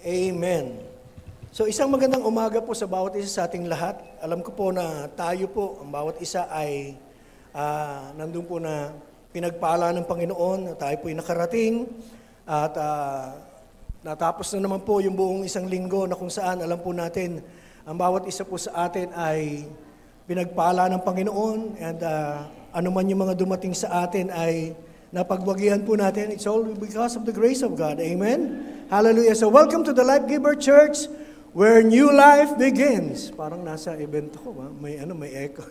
Amen. So isang magandang umaga po sa bawat isa sa ating lahat. Alam ko po na tayo po, ang bawat isa ay nandun po na pinagpala ng Panginoon. Tayo po ay nakarating at natapos na naman po yung buong isang linggo na kung saan alam po natin ang bawat isa po sa atin ay pinagpala ng Panginoon and ano man yung mga dumating sa atin ay napagwagihan po natin. It's all because of the grace of God. Amen? Hallelujah. So welcome to the Life Giver Church where new life begins. Parang nasa event ko, may echo.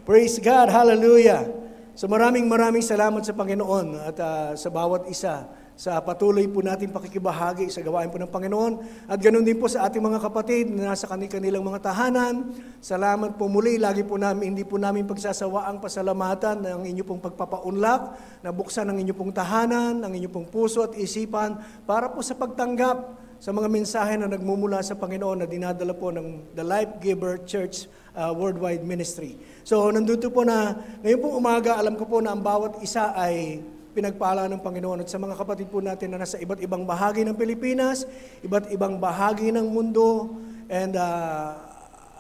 Praise God. Hallelujah. So maraming salamat sa Panginoon at sa bawat isa sa patuloy po natin pakikibahagi sa gawain po ng Panginoon. At ganoon din po sa ating mga kapatid na nasa kanilang mga tahanan. Salamat po muli. Lagi po namin, hindi po namin pagsasawa ang pasalamatan ng inyo pong pagpapaunlak, na buksan ang inyo pong tahanan, ang inyo pong puso at isipan para po sa pagtanggap sa mga mensahe na nagmumula sa Panginoon na dinadala po ng The Life Giver Church Worldwide Ministry. So nandito po na, ngayon pong umaga, alam ko po na ang bawat isa ay pinagpala ng Panginoon at sa mga kapatid po natin na nasa iba't ibang bahagi ng Pilipinas, iba't ibang bahagi ng mundo, and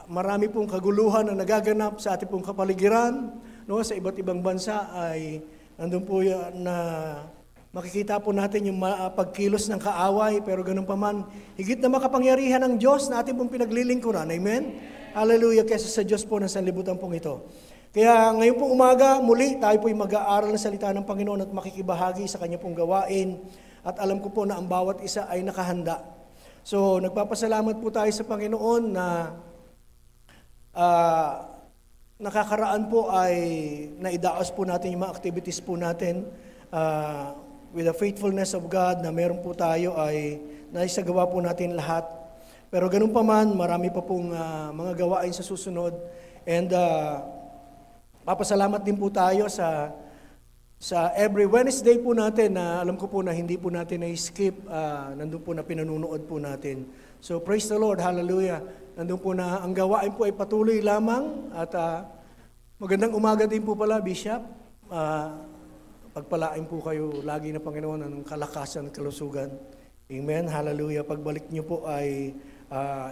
marami pong kaguluhan na nagaganap sa ating pong kapaligiran, no? Sa iba't ibang bansa ay nandun po na makikita po natin yung pagkilos ng kaaway, pero ganun pa man, higit na makapangyarihan ng Diyos na ating pong pinaglilingkuran. Amen? Hallelujah, kesa sa Diyos po ng sanlibutan pong ito. Kaya ngayon pong umaga, muli tayo po'y mag-aaral ng salita ng Panginoon at makikibahagi sa Kanya pong gawain. At alam ko po na ang bawat isa ay nakahanda. So, nagpapasalamat po tayo sa Panginoon na nakakaraan po ay naidaos po natin yung mga activities po natin with the faithfulness of God na meron po tayo ay naisagawa po natin lahat. Pero ganun pa man, marami pa pong mga gawain sa susunod. And papasalamat din po tayo sa every Wednesday po natin na alam ko po na hindi po natin na-skip, nandun po na pinanunood po natin. So praise the Lord, hallelujah. Nandun po na ang gawain po ay patuloy lamang at magandang umaga din po pala, Bishop. Pagpalain po kayo lagi na Panginoon ng kalakasan at kalusugan. Amen, hallelujah. Pagbalik niyo po ay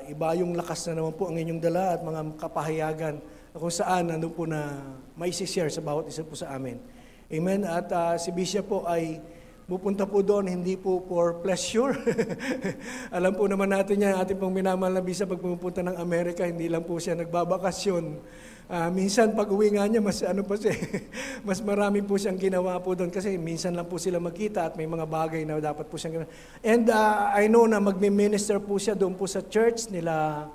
iba yung lakas na naman po ang inyong dala at mga kapahayagan kung saan nandun po na may share sa bawat isa po sa amin. Amen. At si Bishop po ay pupunta po doon, hindi po for pleasure. Alam po naman natin yan, ating pong minamahal na Bishop pag pumunta ng Amerika, hindi lang po siya nagbabakasyon. Minsan pag uwi nga niya, mas marami po siyang ginawa po doon kasi minsan lang po sila magkita at may mga bagay na dapat po siyang ginawa. And I know na magmi-minister po siya doon po sa church nila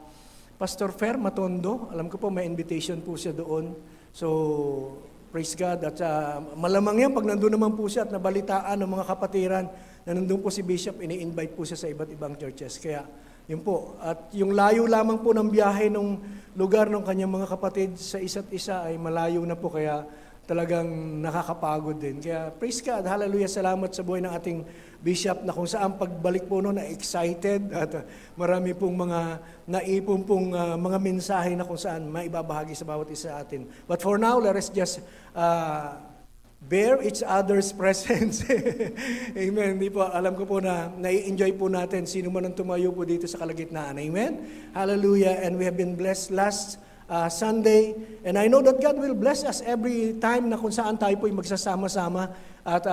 Pastor Fer Matondo. Alam ko po may invitation po siya doon. So, praise God. At malamang yan, pag nandun naman po siya at nabalitaan ng mga kapatiran na nandun po si Bishop, ini-invite po siya sa iba't ibang churches. Kaya, yun po. At yung layo lamang po ng biyahe ng lugar ng kanyang mga kapatid sa isa't isa ay malayo na po. Kaya talagang nakakapagod din. Kaya, praise God. Hallelujah. Salamat sa buhay ng ating Bishop na kung saan pagbalik po noon na excited at marami pong mga naipon pong mga mensahe na kung saan maibabahagi sa bawat isa atin. But for now, let us just bear each other's presence. Amen. Hindi po, alam ko po na nai-enjoy po natin sino man ang tumayo po dito sa kalagitnaan. Amen. Hallelujah. And we have been blessed last Sunday. And I know that God will bless us every time na kung saan tayo po magsasama-sama at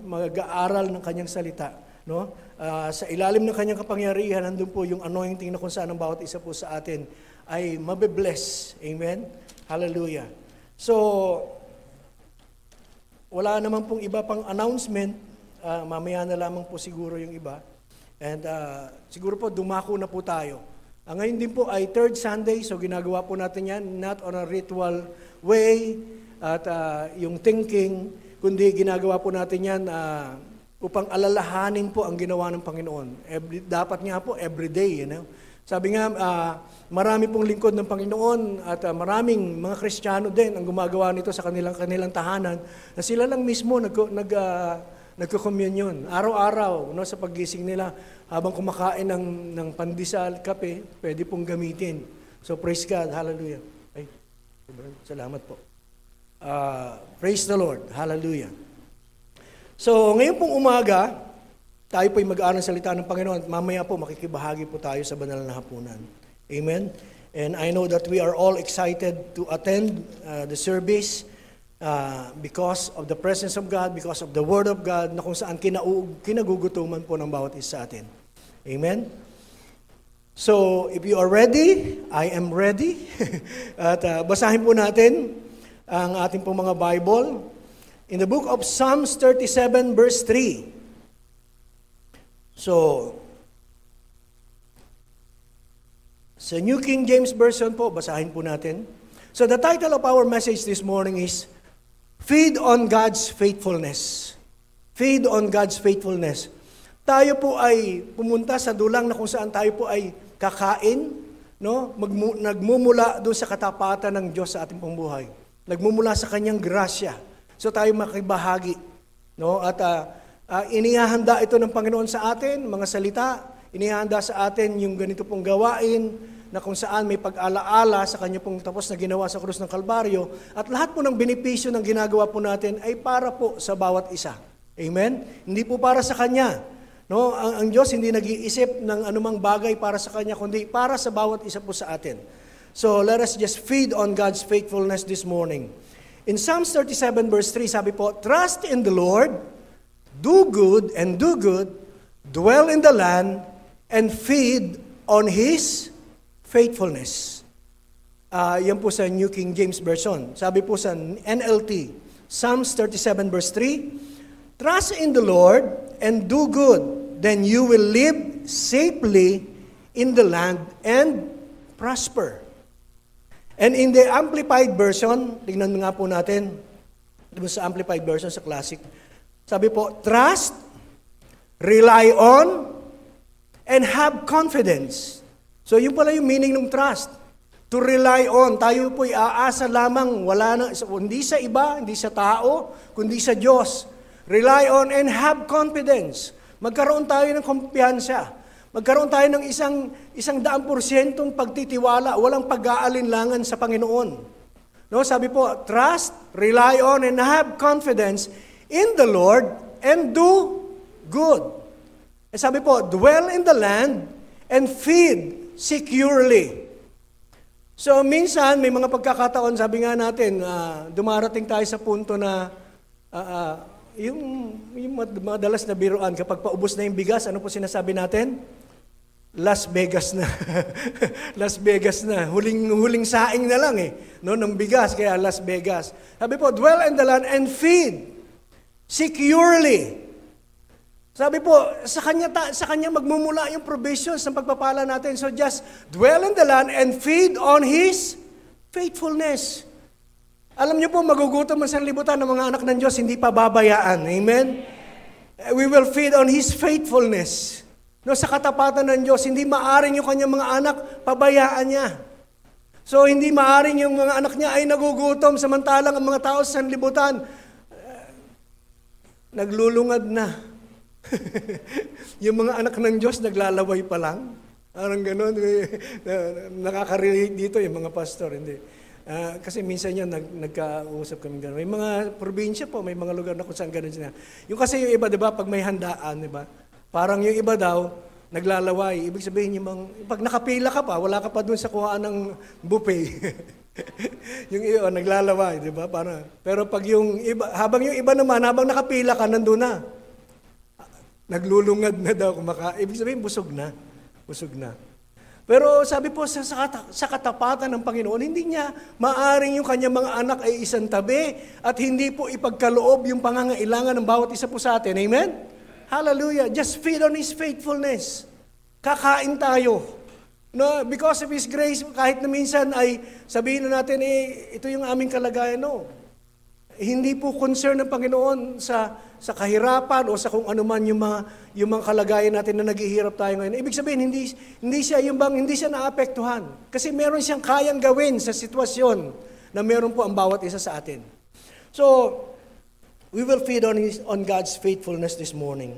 mag-aaral ng kanyang salita. No? Sa ilalim ng kanyang kapangyarihan, nandun po yung anointing na kung saan ang bawat isa po sa atin ay mabe-bless. Amen? Hallelujah. So, wala naman pong iba pang announcement. Mamaya na lamang po siguro yung iba. And siguro po dumako na po tayo. Ngayon din po ay third Sunday, so ginagawa po natin yan, not on a ritual way, at yung thinking, kundi ginagawa po natin yan upang alalahanin po ang ginawa ng Panginoon. Dapat nga po everyday, you know? Sabi nga, marami pong lingkod ng Panginoon at maraming mga Kristiyano din ang gumagawa nito sa kanilang tahanan, na sila lang mismo nagko-communion. Araw-araw, no, sa paggising nila, habang kumakain ng pandesal, kape, pwede pong gamitin. So praise God, hallelujah. Ay, salamat po. Praise the Lord, hallelujah. So ngayon pong umaga, tayo po'y mag-aaral ng salita ng Panginoon at mamaya po makikibahagi po tayo sa banal na hapunan. Amen? And I know that we are all excited to attend the service because of the presence of God, because of the Word of God, na kung saan kinagugutuman po ng bawat isa sa atin. Amen? So, if you are ready, I am ready. At basahin po natin ang ating pong mga Bible. In the book of Psalms 37 verse 3. So, sa New King James Version po, basahin po natin. So, the title of our message this morning is, Feed on God's Faithfulness. Feed on God's Faithfulness. Tayo po ay pumunta sa dulang na kung saan tayo po ay kakain, no? Nagmumula doon sa katapatan ng Diyos sa ating pambuhay. Nagmumula sa Kanyang grasya. So tayo makibahagi, no? At inihahanda ito ng Panginoon sa atin, mga salita. Inihahanda sa atin yung ganito pong gawain na kung saan may pag-alaala sa Kanya pong tapos na ginawa sa krus ng Kalbaryo. At lahat po ng benepisyo ng ginagawa po natin ay para po sa bawat isa. Amen? Hindi po para sa Kanya. No, ang Diyos hindi nag-iisip ng anumang bagay para sa Kanya, kundi para sa bawat isa po sa atin. So, let us just feed on God's faithfulness this morning. In Psalms 37 verse 3, sabi po, Trust in the Lord, do good, dwell in the land, and feed on His faithfulness. Yan po sa New King James Version. Sabi po sa NLT, Psalms 37 verse 3, Trust in the Lord, and do good, then you will live safely in the land and prosper. And in the Amplified Version, tingnan nga po natin, sa Amplified Version sa Classic, sabi po, trust, rely on, and have confidence. So yun pala yung meaning ng trust. To rely on. Tayo po'y aasa lamang, hindi sa iba, hindi sa tao, kundi sa Diyos. Rely on and have confidence. Magkaroon tayo ng kumpiyansa. Magkaroon tayo ng 100% pagtitiwala, walang pag-aalinlangan sa Panginoon. No, sabi po, trust, rely on, and have confidence in the Lord, and do good. Sabi po, dwell in the land, and feed securely. So, minsan, may mga pagkakataon, sabi nga natin, dumarating tayo sa punto na yung madalas na biruan, kapag paubos na yung bigas, ano po sinasabi natin? Las Vegas na. Las Vegas na. Huling saing na lang no, ng bigas, kaya Las Vegas. Sabi po, dwell in the land and feed securely. Sabi po, sa kanya magmumula yung provisions ng pagpapala natin. So just dwell in the land and feed on His faithfulness. Alam niyo po, magugutom ang sanlibutan ng mga anak ng Diyos, hindi pa babayaan. Amen? We will feed on His faithfulness. No, sa katapatan ng Diyos, hindi maaring yung kanyang mga anak, pabayaan niya. So, hindi maaring yung mga anak niya ay nagugutom, samantalang ang mga tao sa sanlibutan, naglulungad na. Yung mga anak ng Diyos, naglalaway pa lang. Parang gano'n. Nakaka-relate dito yung mga pastor, hindi. Kasi minsan yan, nagkausap kami gano'n. May mga probinsya po, may mga lugar na kung saan gano'n sila. Yung kasi yung iba, di ba, pag may handaan, di ba, parang yung iba daw, naglalaway. Ibig sabihin, pag nakapila ka pa, wala ka pa dun sa kuhaan ng buffet. Yung iba, naglalaway, di ba? Pero pag yung iba, habang yung iba naman, habang nakapila ka, nandun na. Naglulungad na daw kumakain. Ibig sabihin, busog na. Busog na. Pero sabi po, sa katapatan ng Panginoon, hindi niya maaring yung kanyang mga anak ay isang tabi at hindi po ipagkaloob yung pangangailangan ng bawat isa po sa atin. Amen? Hallelujah. Just feed on His faithfulness. Kakain tayo. No, because of His grace, kahit na minsan ay sabihin na natin, ito yung aming kalagayan. No. Hindi po concern ng Panginoon sa kahirapan o sa kung ano man yung mga kalagayan natin na naghihirap tayo ngayon. Ibig sabihin, hindi siya naapektuhan. Kasi meron siyang kayang gawin sa sitwasyon na meron po ang bawat isa sa atin. So, we will feed on God's faithfulness this morning.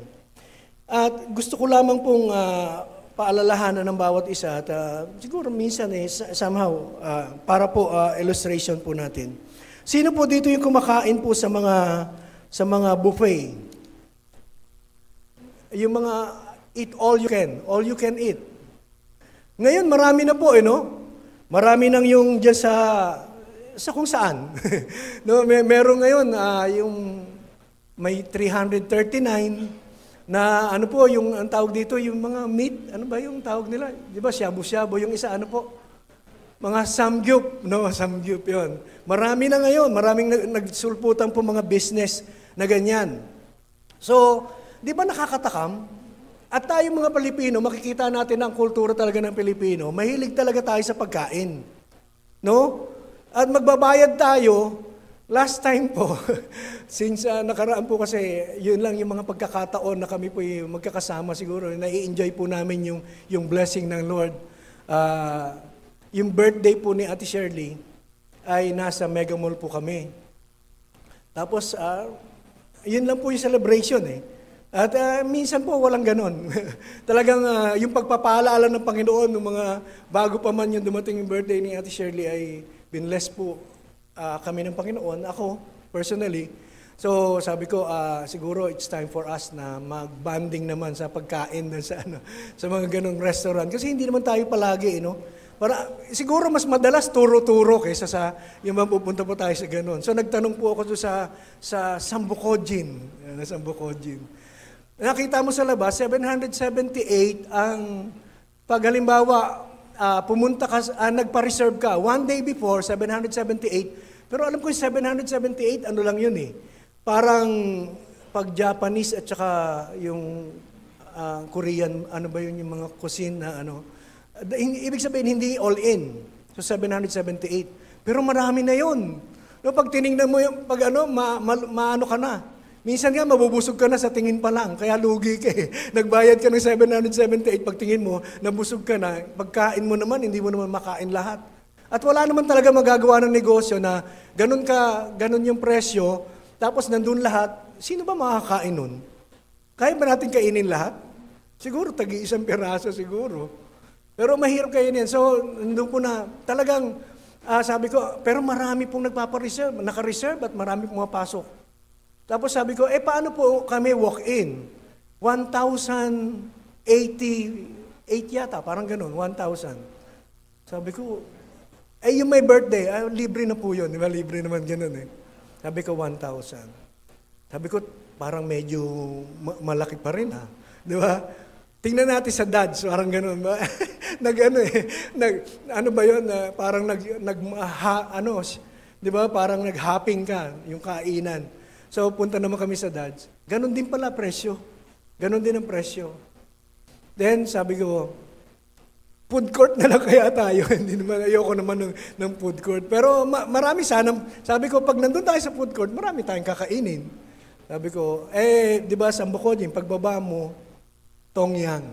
At gusto ko lamang pong paalalahanan ng bawat isa at siguro minsan somehow para po illustration po natin. Sino po dito yung kumakain po sa mga buffet? yung mga eat all you can eat. Ngayon, marami na po, no? Marami nang yung dyan sa kung saan. No, meron ngayon, yung may 339 na ano po, yung ang tawag dito, yung mga meat, ano ba yung tawag nila? Di ba, shabu-shabu, yung isa, ano po? Mga samgyup, no? Samgyup yun. Marami na ngayon, maraming nagsulputan po mga business na ganyan. So, di ba nakakatakam? At tayo mga Pilipino, makikita natin ang kultura talaga ng Pilipino, mahilig talaga tayo sa pagkain. No? At magbabayad tayo, last time po, since nakaraan po kasi, yun lang yung mga pagkakataon na kami po yung magkakasama siguro, nai-enjoy po namin yung blessing ng Lord. Yung birthday po ni Ate Shirley ay nasa Mega Mall po kami. Tapos, yun lang po yung celebration eh. At minsan po walang ganon. Talagang yung pagpapaalala ng Panginoon, ng mga bago pa man yung dumating yung birthday ni Ate Shirley ay binless po kami ng Panginoon, ako personally. So sabi ko, siguro it's time for us na mag-bonding naman sa pagkain sa mga ganong restaurant. Kasi hindi naman tayo palagi, siguro mas madalas turo-turo kaysa sa yung mapupunta po tayo sa ganon. So nagtanong po ako sa Sambukojin. Sambukojin. Nakita mo sa labas, 778 ang pag halimbawa, pumunta ka, nagpa-reserve ka, one day before, 778, pero alam ko yung 778, ano lang yun eh. Parang pag Japanese at saka yung Korean, ano ba yun, yung mga cuisine na ano. Ibig sabihin, hindi all in. So 778. Pero marami na yun. No, pag tinignan mo yung, pag ano, maano ka na. Minsan nga, mabubusog ka na sa tingin pa lang, kaya lugi ka eh. Nagbayad ka ng 778, pag tingin mo, nabusog ka na, pagkain mo naman, hindi mo naman makain lahat. At wala naman talaga magagawa ng negosyo na ganun yung presyo, tapos nandun lahat, sino ba makakain nun? Kaya ba natin kainin lahat? Siguro, tagi-isang piraso siguro. Pero mahirap kainin. So, nandun po na, talagang, sabi ko, pero marami pong naka-reserve at marami pong mapasok. Tapos sabi ko, paano po kami walk-in? 1,088 yata, parang ganun, 1,000. Sabi ko, yung may birthday, libre na po yun, di ba? Libre naman ganun eh. Sabi ko, 1,000. Sabi ko, parang medyo malaki pa rin di ba? Tingnan natin sa dads, parang ganun ba? Ano ba yun? Parang di ba? Parang nag-hopping ka, yung kainan. So, punta naman kami sa dads. Ganon din pala presyo. Ganon din ang presyo. Then, sabi ko, food court na lang kaya tayo. Hindi naman, ayoko naman ng food court. Pero marami sana, sabi ko, pag nandun tayo sa food court, marami tayong kakainin. Sabi ko, di ba, sa Mbukojin, pagbaba mo, Tongyang.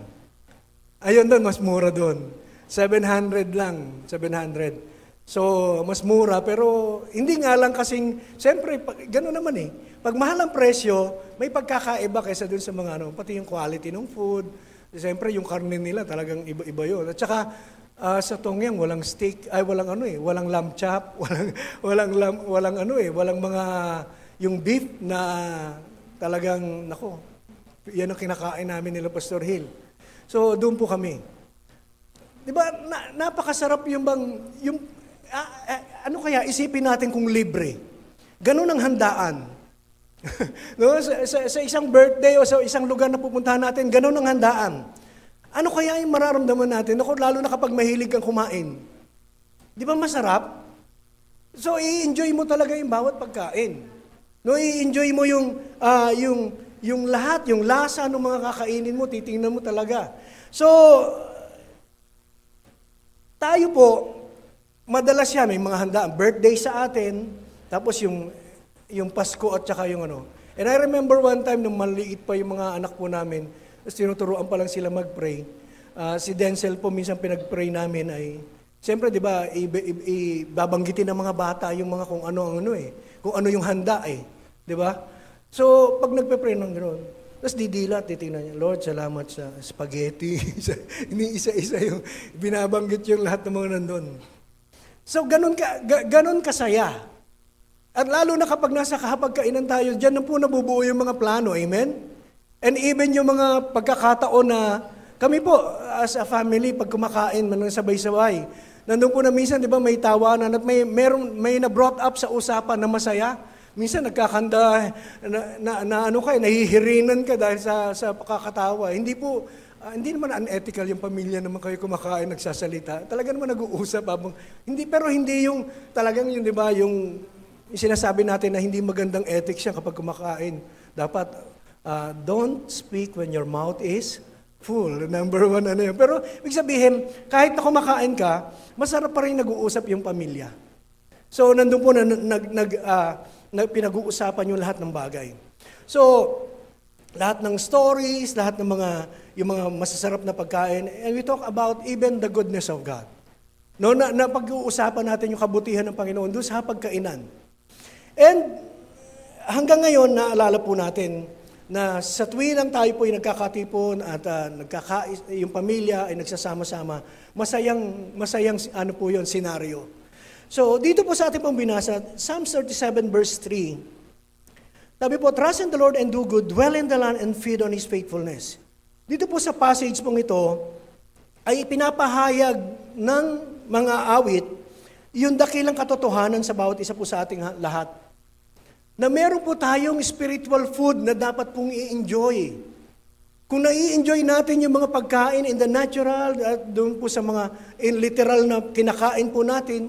Ayun doon, mas mura doon. 700 lang, 700. So, mas mura, pero hindi nga lang kasing, siyempre, gano'n naman eh. Pag mahal ang presyo, may pagkakaiba kaysa dun sa mga pati yung quality ng food. Siyempre, yung karne nila talagang iba-iba yun. At saka, sa Tongyang, walang steak, walang lamb chop, walang mga, yung beef na talagang, yan ang kinakain namin nila Pastor Hill. So, doon po kami. Di ba, napakasarap ano kaya, isipin natin kung libre. Ganun ang handaan. No? Sa isang birthday o sa isang lugar na pupuntahan natin, ganun ang handaan. Ano kaya yung mararamdaman natin? Lalo na kapag mahilig kang kumain. Di ba masarap? So, i-enjoy mo talaga yung bawat pagkain. No, i-enjoy mo yung lahat, yung lasa ng mga kakainin mo, titingnan mo talaga. So, tayo po, madalas yan, may mga handaan. Birthday sa atin, tapos yung Pasko at saka yung ano. And I remember one time, nung maliit pa yung mga anak po namin, tapos tinuturuan pa lang sila mag-pray. Si Denzel po, minsan pinag-pray namin ay, siyempre, di ba, babanggitin ng mga bata yung mga kung ano yung handa di ba? So, pag nagpe-pray ng gano'n, tapos didila at titingnan niya, Lord, salamat sa spaghetti. Ini-isa-isa yung binabanggit yung lahat ng mga nandun. So, ganun kasaya. At lalo na kapag nasa kahapagkainan tayo, dyan na po nabubuo yung mga plano. Amen? And even yung mga pagkakataon na kami po, as a family, pag kumakain, manang sabay-sabay, nandun po na minsan, di ba, may tawanan at may na-brought up sa usapan na masaya. Minsan nagkakanda, nahihirinan ka dahil sa pakakatawa. Hindi naman unethical yung pamilya naman kayo kumakain, nagsasalita. Talaga naman nag-uusap habang, pero hindi yung, talagang yun, di ba, yung sinasabi natin na hindi magandang ethics siya kapag kumakain. Dapat, don't speak when your mouth is full. Number one, ano yun. Pero, ibig sabihin, kahit na kumakain ka, masarap pa rin nag-uusap yung pamilya. So, nandun po na pinag-uusapan yung lahat ng bagay. So, lahat ng stories, lahat ng yung mga masasarap na pagkain, and we talk about even the goodness of God. No, na pag-uusapan natin yung kabutihan ng Panginoon doon sa pagkainan. And hanggang ngayon, naalala po natin na sa tuwing lang tayo po ay nagkakatipon at yung pamilya ay nagsasama-sama, masayang ano po yun, senaryo. So, dito po sa ating pong binasa, Psalms 37 verse 3, sabi po, trust in the Lord and do good, dwell in the land and feed on His faithfulness. Dito po sa passage pong ito, ay pinapahayag ng mga awit yung dakilang katotohanan sa bawat isa po sa ating lahat. Na meron po tayong spiritual food na dapat pong i-enjoy. Kung nai-enjoy natin yung mga pagkain in the natural, at doon po sa mga literal na kinakain po natin,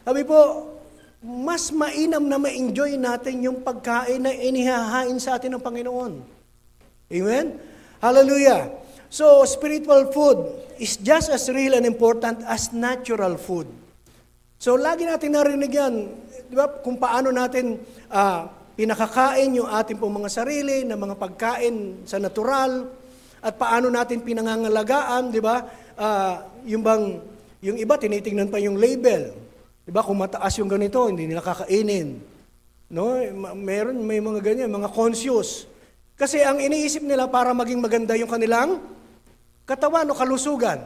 sabi po, mas mainam na ma-enjoy natin yung pagkain na inihahain sa atin ng Panginoon. Amen? Hallelujah! So, spiritual food is just as real and important as natural food. So, lagi natin narinig yan, di ba, kung paano natin pinakakain yung ating pong mga sarili na mga pagkain sa natural, at paano natin pinangangalagaan, di ba? Yung iba, tinitingnan pa yung label. Di ba, kung mataas yung ganito, hindi nila kakainin. No? May mga ganyan, mga conscious. Kasi ang iniisip nila para maging maganda yung kanilang katawan o kalusugan.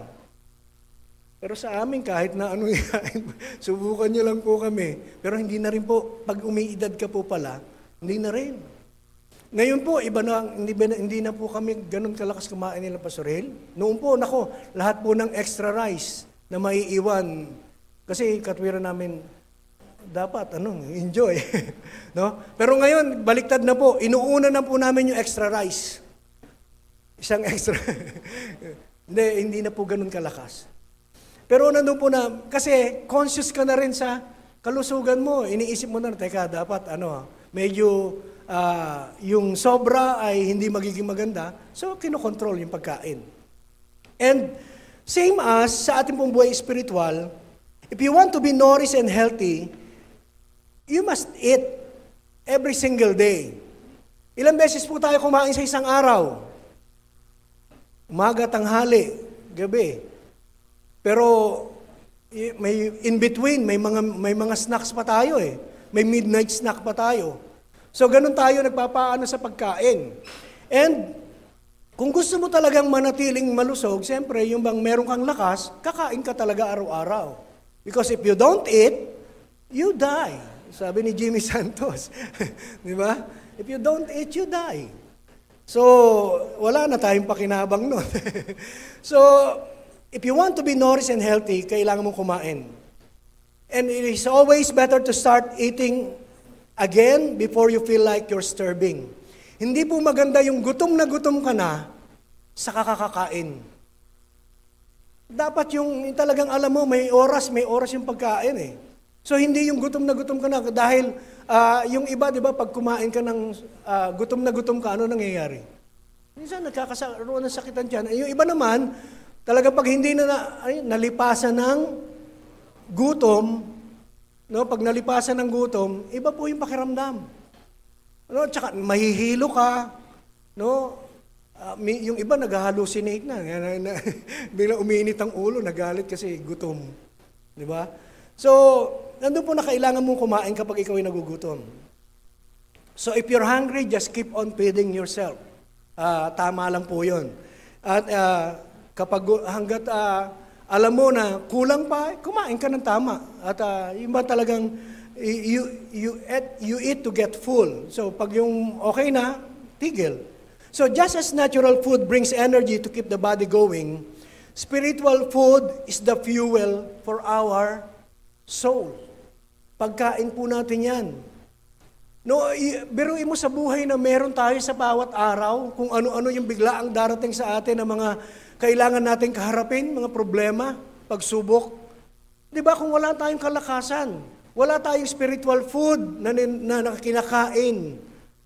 Pero sa amin, kahit na ano yan, subukan nyo lang po kami. Pero hindi na rin po, pag umiidad ka po pala, hindi na rin. Ngayon po, iba na, hindi na po kami ganun kalakas kumain nila Pastor Hale. Noon po, lahat po ng extra rice na maiiwan. Kasi katwiran namin, dapat, enjoy. No? Pero ngayon, baliktad na po, inuuna na po namin yung extra rice. Isang extra. Hindi na po ganun kalakas. Pero nandun po na, kasi conscious ka na rin sa kalusugan mo. Iniisip mo na, teka, dapat medyo yung sobra ay hindi magiging maganda. So, kinokontrol yung pagkain. And same as sa ating pong buhay spiritual, if you want to be nourished and healthy, you must eat every single day. Ilang beses po tayo kumain sa isang araw? Umaga, tanghali, gabi. Pero may in between, may mga snacks pa tayo eh. May midnight snack pa tayo. So ganun tayo nagpapaano sa pagkain. And kung gusto mo talagang manatiling malusog, siyempre yung bang meron kang lakas, kakain ka talaga araw-araw. Because if you don't eat, you die. Sabi ni Jimmy Santos. Di ba? If you don't eat, you die. So wala na tayong pakinabang nun. So if you want to be nourished and healthy, kailangan mong kumain. And it is always better to start eating again before you feel like you're starving. Hindi po maganda yung gutom na gutom ka na sa kakakain. Dapat yung talagang alam mo, may oras yung pagkain eh. So hindi yung gutom na gutom ka na dahil yung iba, di ba, pag kumain ka ng gutom na gutom ka, ano nangyayari? Minsan nagkakaroon ng sakitan dyan. Yung iba naman, talaga pag hindi nalipasan ng gutom, no, pag nalipasan ng gutom, iba po yung pakiramdam. Tsaka mahihilo ka, no? Yung iba nag-hallucinate na. Biglang umiinit ang ulo, nagalit kasi gutom. Di ba? So, nandun po na kailangan mong kumain kapag ikaw ay nagugutom. So, if you're hungry, just keep on feeding yourself. Tama lang po yun. At kapag hanggat alam mo na kulang pa, kumain ka ng tama. At yung ba talagang you eat to get full. So pag yung okay na, tigil. So just as natural food brings energy to keep the body going, spiritual food is the fuel for our soul. Pagkain po natin yan. No, biruin mo sa buhay na meron tayo sa bawat araw, kung ano-ano yung bigla ang darating sa atin na mga kailangan nating kaharapin, mga problema, pagsubok. Di ba kung wala tayong kalakasan, wala tayong spiritual food na kinakain,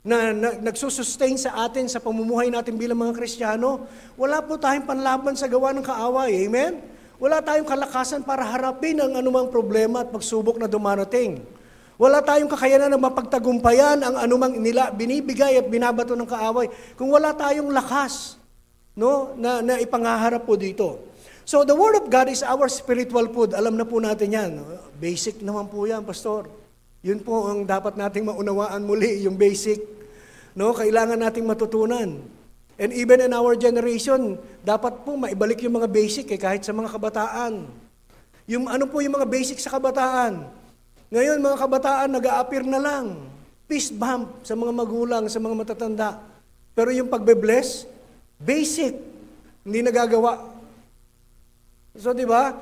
na nagsusustain sa atin sa pamumuhay natin bilang mga Kristiyano, wala po tayong panlaban sa gawa ng kaaway. Amen? Wala tayong kalakasan para harapin ang anumang problema at pagsubok na dumarating. Wala tayong kakayanan na mapagtagumpayan ang anumang binibigay at binabato ng kaaway kung wala tayong lakas, no, na ipangaharap po dito. So the Word of God is our spiritual food. Alam na po natin yan. Basic naman po yan, Pastor. Yun po ang dapat nating maunawaan muli, yung basic. No, kailangan nating matutunan. And even in our generation, dapat po maibalik yung mga basic kahit sa mga kabataan. Yung ano po yung mga basic sa kabataan? Ngayon, mga kabataan, nag-a-appear na lang. Fist bump sa mga magulang, sa mga matatanda. Pero yung pagbe-bless, basic. Hindi nagagawa. So, di ba?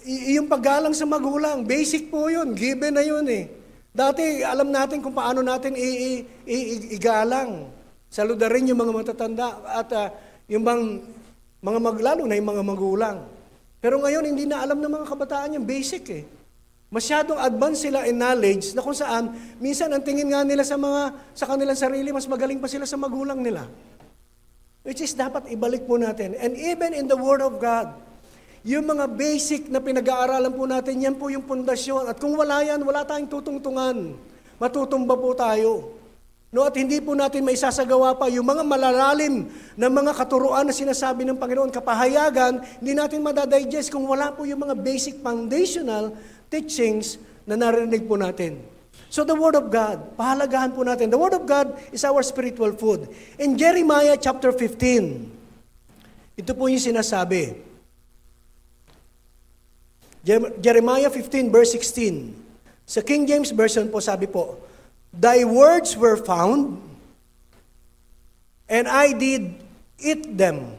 Yung paggalang sa magulang, basic po yun. Given na yun eh. Dati, alam natin kung paano natin igalang. Saludarin yung mga matatanda at yung lalo na yung mga magulang. Pero ngayon, hindi na alam ng mga kabataan yung basic eh. Masyadong advanced sila in knowledge na kung saan, minsan ang tingin nga nila sa kanilang sarili, mas magaling pa sila sa magulang nila. Which is dapat ibalik po natin. And even in the Word of God, yung mga basic na pinag-aaralan po natin, yan po yung pundasyon. At kung wala yan, wala tayong tutungtungan. Matutumba po tayo. No, at hindi po natin maisasagawa pa yung mga malalalim na mga katuruan na sinasabi ng Panginoon, kapahayagan, hindi natin madadigest kung wala po yung mga basic foundational teachings na narinig po natin. So the Word of God, pahalagahan po natin. The Word of God is our spiritual food. In Jeremiah chapter 15, ito po yung sinasabi. Jeremiah 15 verse 16. Sa King James Version po sabi po, Thy words were found, and I did eat them.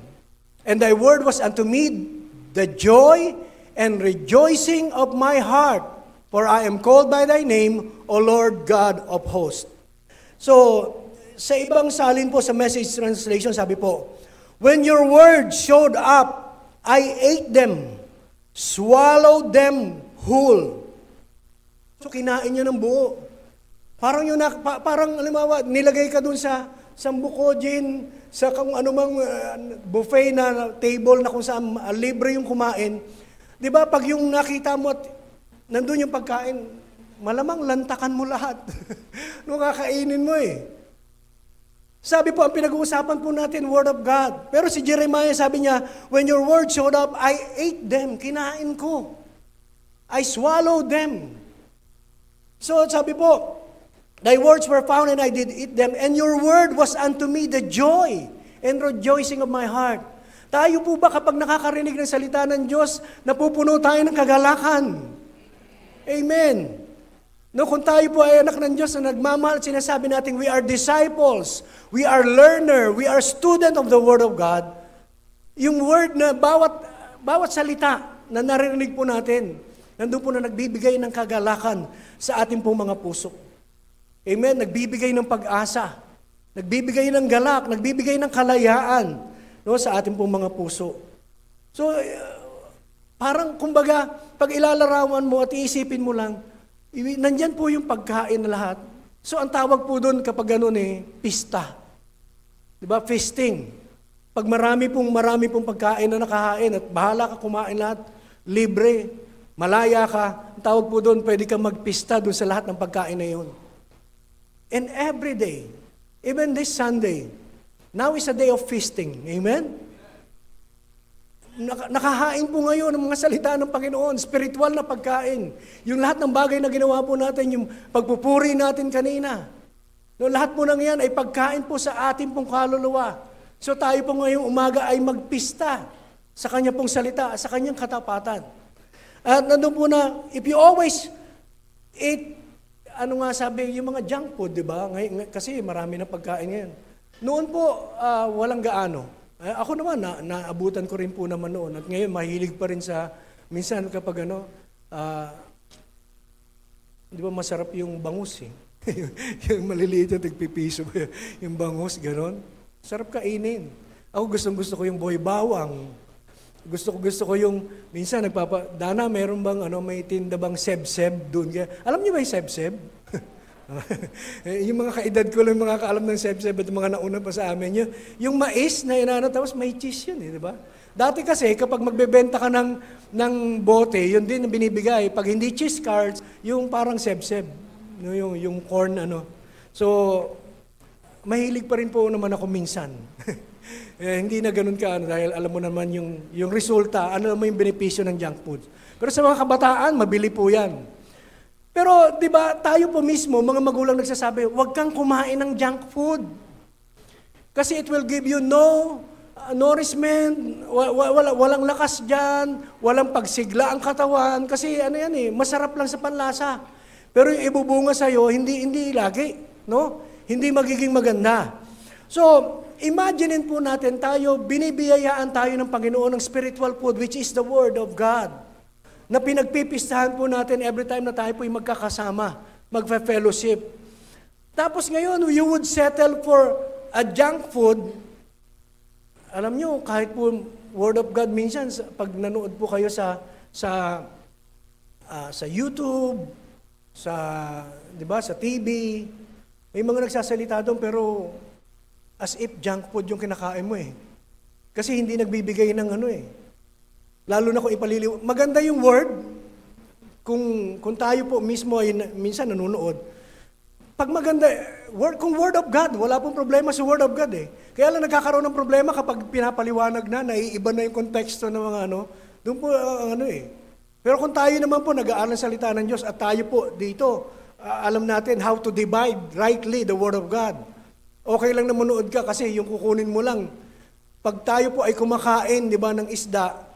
And thy word was unto me the joy and rejoicing of my heart, for I am called by thy name, O Lord God of hosts. So, sa ibang salin po sa Message Translation, sabi po, When your words showed up, I ate them, swallowed them whole. So, kinain niya ng buo. Parang halimbawa, nilagay ka dun sa Bukojin, sa kung anumang buffet na table na kung saan libre yung kumain. Di ba, pag yung nakita mo at nandun yung pagkain, malamang lantakan mo lahat. Nung kakainin mo eh. Sabi po, ang pinag-uusapan po natin, Word of God. Pero si Jeremiah, sabi niya, when your word showed up, I ate them, kinain ko. I swallowed them. So sabi po, thy words were found and I did eat them, and your word was unto me the joy and rejoicing of my heart. Tayo po ba kapag nakakarinig ng salita ng Diyos, napupuno tayo ng kagalakan? Amen. No, kung tayo po ay anak ng Diyos na nagmamahal, sinasabi natin, we are disciples, we are learner, we are student of the Word of God. Yung word na bawat salita na naririnig po natin, nandun po na nagbibigay ng kagalakan sa ating pong mga puso. Amen? Nagbibigay ng pag-asa, nagbibigay ng galak, nagbibigay ng kalayaan, no, sa ating pong mga puso. So, parang kumbaga, pag ilalarawan mo at iisipin mo lang, nandyan po yung pagkain na lahat. So, ang tawag po doon kapag gano'n pista. Diba? Feasting. Pag marami pong pagkain na nakahain at bahala ka kumain lahat, libre, malaya ka, ang tawag po doon, pwede kang magpista doon sa lahat ng pagkain na yun. And every day, even this Sunday, now is a day of feasting. Amen? Nakahain po ngayon ang mga salita ng Panginoon, spiritual na pagkain. Yung lahat ng bagay na ginawa po natin, yung pagpupuri natin kanina. No, lahat po ng yan ay pagkain po sa ating pong kaluluwa. So tayo po ngayong umaga ay magpista sa kanya pong salita, sa kanyang katapatan. At nandun po na, if you always eat, ano nga sabi, yung mga junk food, di ba? Kasi marami na pagkain ngayon. Noon po, walang gaano. Ako naman, naabutan ko rin po naman noon. At ngayon, mahilig pa rin sa, minsan kapag di ba masarap yung bangus eh. Yung maliliit na tigpipiso, yung bangus, gano'n. Sarap kainin. Ako gusto ko yung boy bawang. Gusto ko yung, minsan Dana, meron bang, may tinda bang seb-seb doon? Alam niyo ba yung seb-seb? Yung mga kaedad ko lang makakaalam ng seb-seb at mga nauna pa sa amin. Yung mais na tapos may cheese yun, di ba? Dati kasi, kapag magbebenta ka ng bote, yun din ang binibigay. Pag hindi cheese curds, yung parang seb-seb. Yung corn, So, mahilig pa rin po naman ako minsan. Hindi na ganun ka, dahil alam mo naman yung resulta, ano naman yung benepisyo ng junk food. Pero sa mga kabataan, mabili po yan. Pero, di ba, tayo po mismo, mga magulang nagsasabi, huwag kang kumain ng junk food. Kasi it will give you no nourishment, walang lakas dyan, walang pagsigla ang katawan, kasi masarap lang sa panlasa. Pero yung ibubunga sa'yo, hindi lagi, no? Hindi magiging maganda. So, imaginein po natin tayo, binibiyayaan tayo ng Panginoon ng spiritual food, which is the Word of God, na pinagpipistahan po natin every time na tayo po yung magkakasama, magfe-fellowship. Tapos ngayon, you would settle for a junk food. Alam nyo, kahit po Word of God minsan, pag nanood po kayo sa YouTube, di ba, sa TV, may mga nagsasalita doon, pero as if junk food yung kinakain mo eh. Kasi hindi nagbibigay ng Lalo na kung ipaliliw. Maganda yung word, kung tayo po mismo ay minsan nanonood. Pag maganda, kung Word of God, wala pong problema sa Word of God eh. Kaya lang nagkakaroon ng problema kapag pinapaliwanag naiiba na yung konteksto ng mga doon po Pero kung tayo naman po nag-aaral ng salita ng Diyos at tayo po dito, alam natin how to divide rightly the Word of God. Okay lang na manood ka kasi yung kukunin mo lang. Pag tayo po ay kumakain, di ba, ng isda,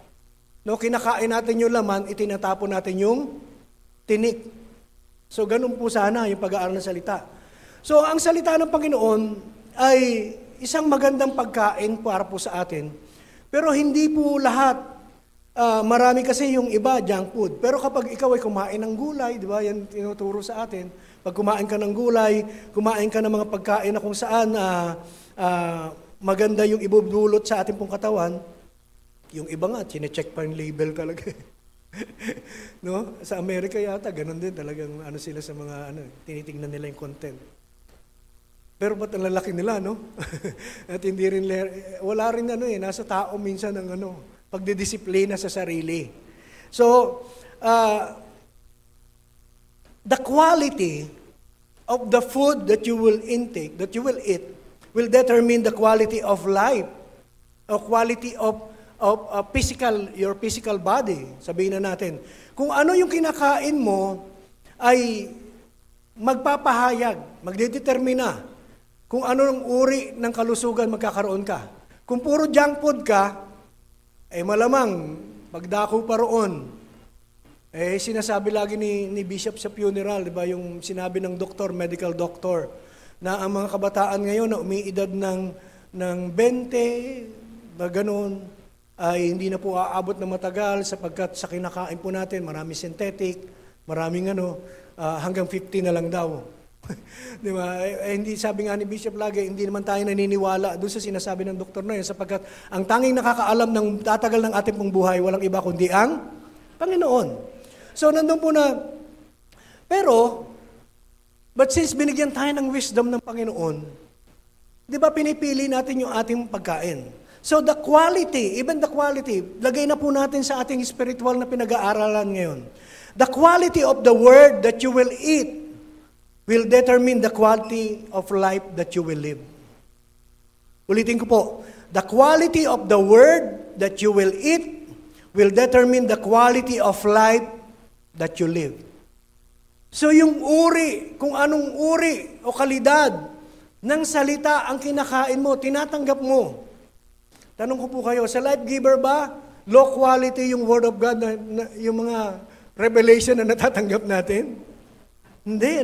kinakain natin yung laman, itinatapon natin yung tinik. So, ganun po sana yung pag-aaral ng salita. So, ang salita ng Panginoon ay isang magandang pagkain para po sa atin. Pero hindi po lahat. Marami kasi yung iba, junk food. Pero kapag ikaw ay kumain ng gulay, di ba, yan tinuturo sa atin. Pag kumain ka ng gulay, kumain ka ng mga pagkain na kung saan maganda yung ibubulot sa ating pong katawan, yung iba nga, chinecheck pa yung label talaga. No? Sa Amerika yata, ganun din talagang sila sa mga tinitingnan nila yung content. Pero ba't ang lalaki nila, no? At hindi rin, wala rin nasa tao minsan ng pagdidisiplina sa sarili. So, the quality of the food that you will intake, that you will eat, will determine the quality of life, or quality of your physical body. Sabihin na natin, kung ano yung kinakain mo ay magpapahayag, magdedetermina kung ano ang uri ng kalusugan magkakaroon ka. Kung puro junk food ka, malamang pagdako pa roon. Sinasabi lagi ni Bishop sa funeral, di ba, yung sinabi ng doktor, medical doctor, na ang mga kabataan ngayon na umiidad ng 20, gano'n, ay hindi na po aabot na matagal sapagkat sa kinakain po natin, marami synthetic, maraming hanggang 50 na lang daw. Di ba? Hindi, sabi nga ni Bishop lagi, hindi naman tayo naniniwala doon sa sinasabi ng doktor na yun sapagkat ang tanging nakakaalam ng tatagal ng ating pong buhay, walang iba kundi ang Panginoon. So, nandun po na, but since binigyan tayo ng wisdom ng Panginoon, di ba pinipili natin yung ating pagkain? So, the quality, even the quality, lagay na po natin sa ating spiritual na pinag-aaralan ngayon. The quality of the word that you will eat will determine the quality of life that you will live. Ulitin ko po, the quality of the word that you will eat will determine the quality of life that you live. So yung uri, kung anong uri o kalidad ng salita ang kinakain mo, tinatanggap mo. Tanong ko po kayo, sa Life Giver ba, low quality yung Word of God, yung mga revelation na natatanggap natin? Hindi,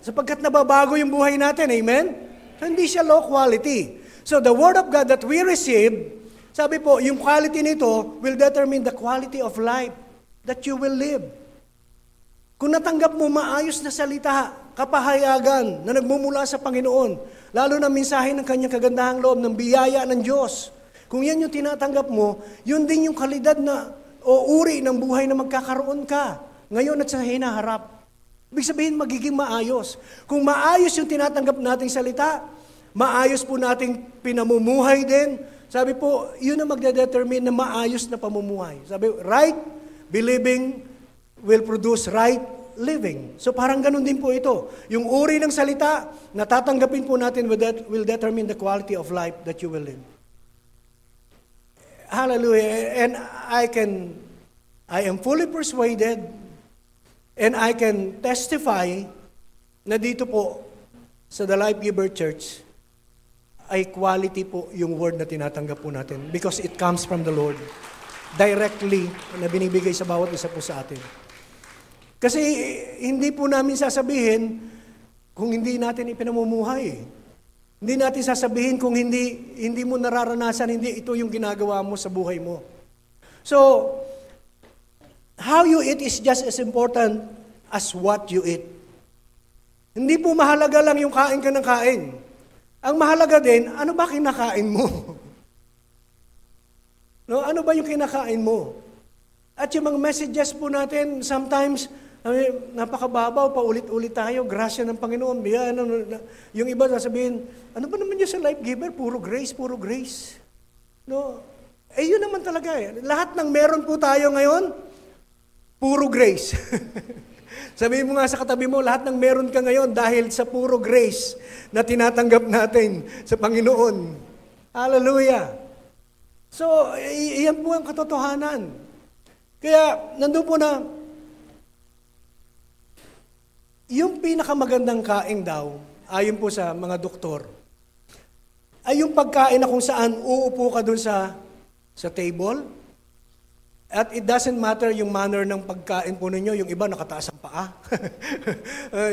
Sapagkat nababago yung buhay natin, amen? So, hindi siya low quality. So the Word of God that we receive, sabi po, yung quality nito will determine the quality of life that you will live. Kung natanggap mo maayos na salita, kapahayagan na nagmumula sa Panginoon, lalo na mensahe ng kanyang kagandahang loob, ng biyaya ng Diyos, kung yan yung tinatanggap mo, yun din yung kalidad na o uri ng buhay na magkakaroon ka ngayon at sa hinaharap. Ibig sabihin, magiging maayos. Kung maayos yung tinatanggap nating salita, maayos po nating pinamumuhay din. Sabi po, yun ang magdedetermine na maayos na pamumuhay. Sabi, right believing will produce right living. So parang ganun din po ito. Yung uri ng salita, natatanggapin po natin will determine the quality of life that you will live. Hallelujah. And I am fully persuaded and I can testify na dito po sa The Life Giver Church ay quality po yung word na tinatanggap po natin because it comes from the Lord directly na binibigay sa bawat isa po sa atin. Kasi hindi po namin sasabihin kung hindi natin ipinamumuhay. Hindi natin sasabihin kung hindi mo nararanasan, hindi ito yung ginagawa mo sa buhay mo. So, how you eat is just as important as what you eat. Hindi po mahalaga lang yung kain ka ng kain. Ang mahalaga din, ano ba kinakain mo? No, ano ba yung kinakain mo? At yung mga messages po natin, sometimes, napakababaw, paulit-ulit tayo, grasya ng Panginoon. Yung iba sasabihin, ano ba naman yun sa Life Giver? Puro grace, puro grace. No? Yun naman talaga eh. Lahat ng meron po tayo ngayon, puro grace. Sabihin mo nga sa katabi mo, lahat ng meron ka ngayon dahil sa puro grace na tinatanggap natin sa Panginoon. Hallelujah! So, iyan po ang katotohanan. Kaya, nandun po na, yung pinakamagandang kain daw, ayon po sa mga doktor, ay yung pagkain na kung saan uupo ka dun sa table, at it doesn't matter yung manner ng pagkain po ninyo, yung iba nakataas ang paa.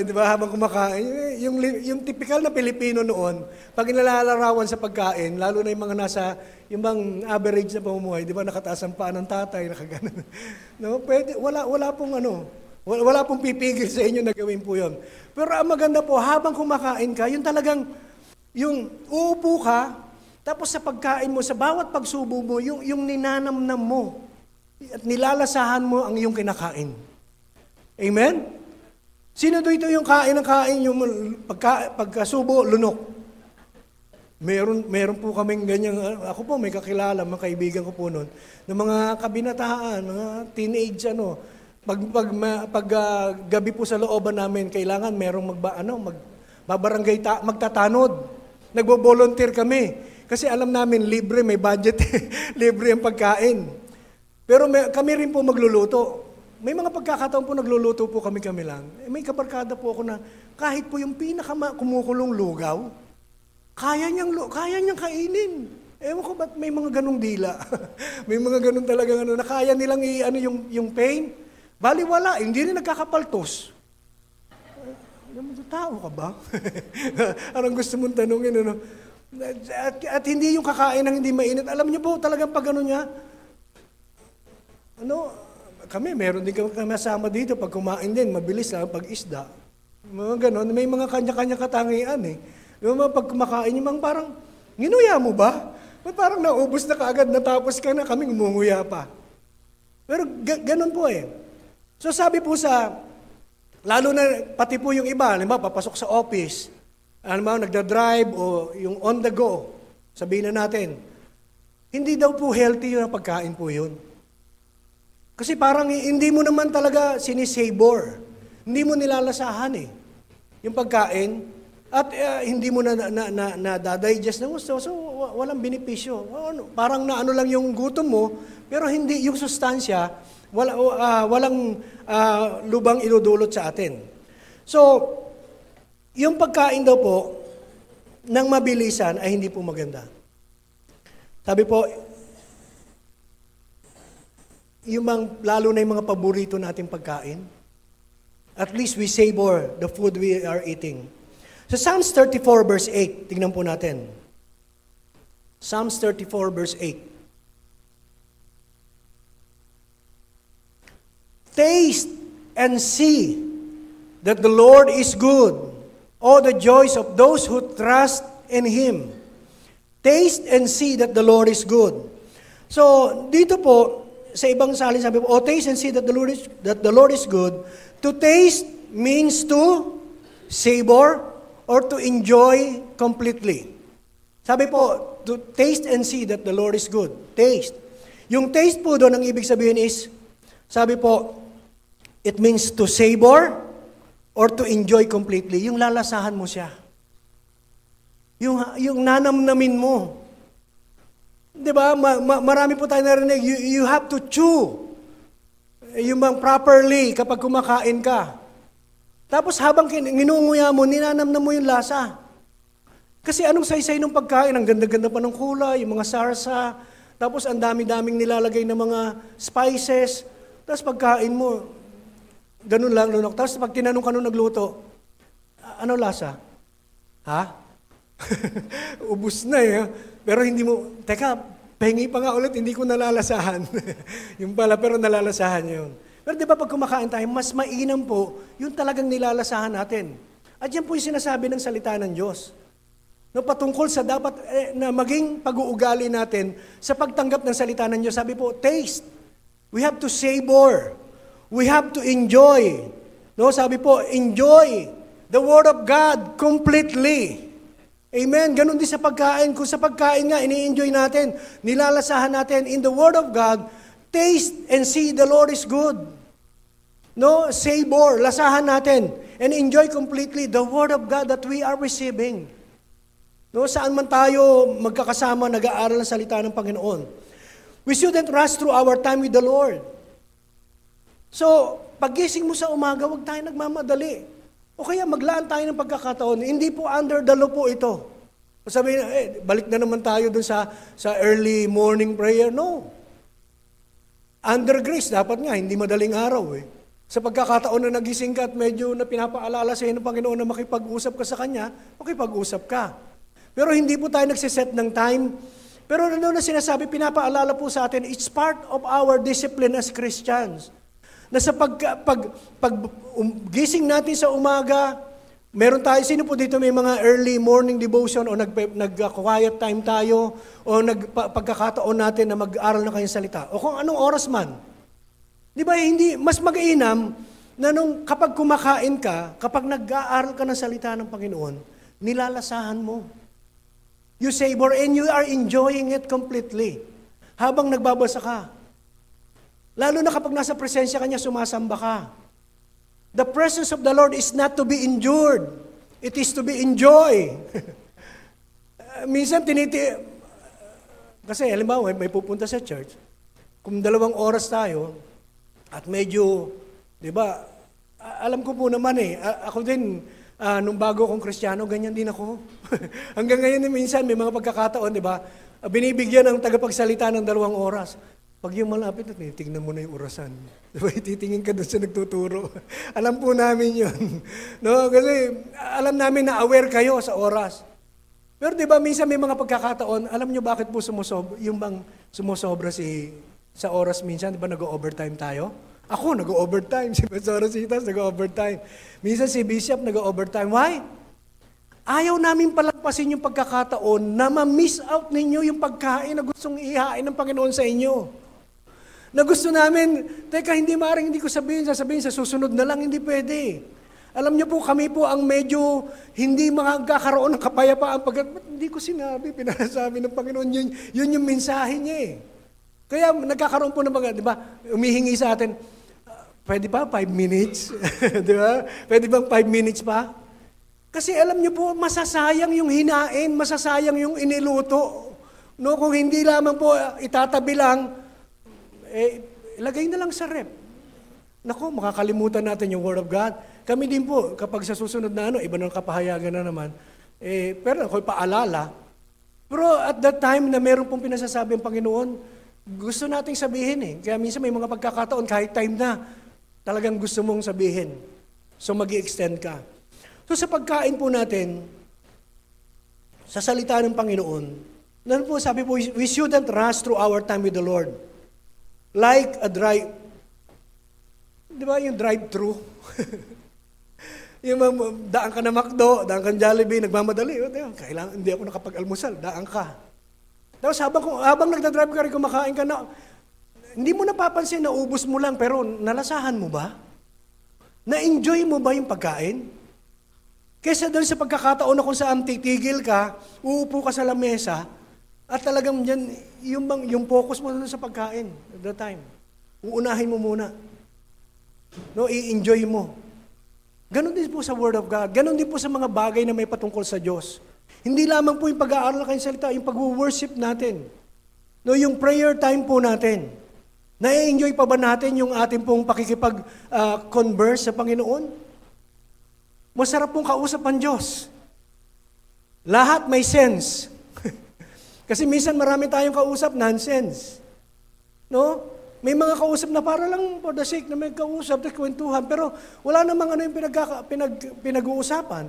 Di ba, habang kumakain, yung typical na Pilipino noon, pag inalalarawan sa pagkain, lalo na yung mga nasa, yung bang average na pamumuhay, di ba, nakataas ang paa ng tatay, nakaganon. No, pwede, wala pong pipigil sa inyo na gawin po yun. Pero ang maganda po, habang kumakain ka, yung talagang, yung uupo ka, tapos sa pagkain mo, sa bawat pagsubo mo, yung ninanamnam mo, at nilalasahan mo ang iyong kinakain. Amen? Sino dito yung kain ng kain, yung pagkasubo, lunok? Meron po kaming ganyan, ako po may kakilala, mga kaibigan ko po noon, ng mga kabinataan, mga teenage, pag gabi po sa looban namin, kailangan merong magtatanod. Nagbo-volunteer kami. Kasi alam namin, libre, may budget, libre ang pagkain. Pero kami rin po magluluto. May mga pagkakataon po nagluluto po kami lang. May kabarkada po ako na kahit po yung kumukulong lugaw, kaya niyang kainin. Ewan ko ba't may mga ganong dila. May mga ganong talagang na kaya nilang yung pain. Baliwala, hindi rin nagkakapaltos. Tao ka ba? Anong gusto mong tanungin? At hindi yung kakain ng hindi mainit. Alam niyo po talagang pag niya, kami, meron din kami kasama dito, pag kumain din, mabilis lang pag-isda. Mga ganon, may mga kanya-kanya katangian eh. Yung mga pag kumakain, yung parang, ginuya mo ba? Parang naubos na kaagad, natapos ka na, kami ngumunguya pa. Pero ganon po eh. So sabi po lalo na pati po yung iba, papasok sa office, nagda-drive o yung on the go, sabihin na natin, hindi daw po healthy yung pagkain po yun. Kasi parang hindi mo naman talaga sinisabor. Hindi mo nilalasahan eh. Yung pagkain. At hindi mo na-digest ng gusto. So walang benepisyo. Parang naano lang yung gutom mo, pero hindi yung sustansya, walang lubang idudulot sa atin. So, yung pagkain daw po, ng mabilisan ay hindi po maganda. Sabi po, lalo na yung mga paborito nating pagkain, at least we savor the food we are eating. Sa Psalms 34 verse 8, tingnan po natin. Psalms 34 verse 8. Taste and see that the Lord is good. Oh, the joys of those who trust in Him. Taste and see that the Lord is good. So, dito po, sa ibang salin sabi po, oh, taste and see that the Lord is good. To taste means to savor or to enjoy completely. Sabi po, to taste and see that the Lord is good. Taste. Yung taste po doon, ang ibig sabihin is, sabi po, it means to savor or to enjoy completely. Yung lalasahan mo siya. Yung nanamnamin mo. Di ba? Marami po tayo narinig. You have to chew. Yung bang properly kapag kumakain ka. Tapos habang nginunguya mo, ninanamnam mo yung lasa. Kasi anong saysay ng pagkain? Ang ganda-ganda pa ng kulay, yung mga sarsa. Tapos ang dami-daming nilalagay ng mga spices. Tapos pagkain mo, ganun lang, lunok. Tapos pag tinanong ka nung nagluto, ano lasa? Ha? Ubus na eh. Pero hindi mo, teka, pengi pa nga ulit, hindi ko nalalasahan. Yung pala, pero nalalasahan yun. Pero di ba pag kumakain tayo, mas mainam po, yung talagang nilalasahan natin. At yan po yung sinasabi ng salita ng Diyos. No, patungkol sa dapat na maging pag-uugali natin sa pagtanggap ng salita ng Diyos. Sabi po, taste. We have to savor. We have to enjoy. No, sabi po, enjoy the Word of God completely. Amen. Ganon din sa pagkain. Kung sa pagkain nga, ini-enjoy natin, nilalasahan natin in the Word of God, taste and see the Lord is good. No, savor, lasahan natin, and enjoy completely the Word of God that we are receiving. No, saan man tayo magkakasama, nag-aaral ng salita ng Panginoon. We shouldn't rush through our time with the Lord. So, paggising mo sa umaga, huwag tayo nagmamadali. O kaya maglaan tayo ng pagkakataon. Hindi po under the law po ito. O sabihin, balik na naman tayo dun sa early morning prayer. No. Under grace, dapat nga, hindi madaling araw eh. Sa pagkakataon na nagising ka at medyo na pinapaalala sa iyo ng Panginoon na makipag-usap ka sa Kanya, makipag-usap ka. Pero hindi po tayo nagsiset ng time. Pero ano na sinasabi, pinapaalala po sa atin, it's part of our discipline as Christians. Na sa gising natin sa umaga, meron tayo, sino po dito may mga early morning devotion o nag-quiet time tayo o pagkakataon natin na mag-aral na kayong salita o kung anong oras man. Di ba, hindi, mas mag-inam na kapag kumakain ka, kapag nag-aaral ka ng salita ng Panginoon, nilalasahan mo. You savor and you are enjoying it completely. Habang nagbabasa ka. Lalo na kapag nasa presensya Kanya, sumasamba ka. The presence of the Lord is not to be endured. It is to be enjoyed. Minsan kasi halimbawa, may pupunta sa church, kung 2 oras tayo, at medyo, di ba, alam ko po naman ako din, nung bago akong Kristiyano, ganyan din ako. Hanggang ngayon, minsan, may mga pagkakataon, di ba, binibigyan ng tagapagsalita ng 2 oras. Pag yung malapit, tingnan mo na yung orasan. Diba, titingin ka doon sa nagtuturo. Alam po namin yun. No? Kasi alam namin na aware kayo sa oras. Pero di ba, minsan may mga pagkakataon, alam nyo bakit po sumusobra sa oras minsan, di ba nag-overtime tayo? Ako, nag-overtime. Si Pastor Rositas, nag-overtime. Minsan si Bishop, nag-overtime. Why? Ayaw namin palagpasin yung pagkakataon na ma-miss out ninyo yung pagkain na gustong ihain ng Panginoon sa inyo. Na gusto namin, teka, hindi ko sasabihin sa susunod na lang, hindi pwede. Alam niyo po, kami po ang medyo hindi makakaroon ng kapayapaan hindi ko sinabi, pinasabi ng Panginoon, yun yung mensahe niya eh. Kaya nagkakaroon po ng di ba, umihingi sa atin, pwede ba 5 minutes? Di ba? Pwede bang 5 minutes pa? Kasi alam niyo po, masasayang yung hinain, masasayang yung iniluto. No, kung hindi lamang po itatabi lang, ilagay na lang sa rep. Nako, makakalimutan natin yung Word of God. Kami din po, kapag sa susunod na iba ng kapahayagan na naman, pero ako'y paalala. Pero at that time na meron pong pinasasabi ang Panginoon, gusto nating sabihin Kaya minsan may mga pagkakataon, kahit time na, talagang gusto mong sabihin. So mag-i-extend ka. So sa pagkain po natin, sa salita ng Panginoon, Ano po, sabi po, we shouldn't rush through our time with the Lord. Like a di ba yung drive-thru? Yung daan ka na McDo, daan ka Jollibee, nagmamadali. Kailangan, hindi ako nakapag-almusal, daan ka. Tapos habang nagdadrive ka rin, kumakain ka na, hindi mo napapansin, naubos mo lang, pero nalasahan mo ba? Na-enjoy mo ba yung pagkain? Kesa doon sa pagkakataon na kung saan titigil ka, uupo ka sa lamesa, at talagang yan, yung focus mo sa pagkain at that time. Uunahin mo muna. No, i-enjoy mo. Ganon din po sa Word of God. Ganon din po sa mga bagay na may patungkol sa Diyos. Hindi lamang po yung pag-aaral ng salita, yung pag-worship natin. No, yung prayer time po natin. Na-enjoy pa ba natin yung ating pong pakikipag-converse sa Panginoon? Masarap pong kausap ang Diyos. Lahat may sense. Kasi minsan marami tayong kausap, nonsense. No? May mga kausap na para lang for the sake na may kausap, kwentuhan, pero wala namang ano yung pinag-uusapan.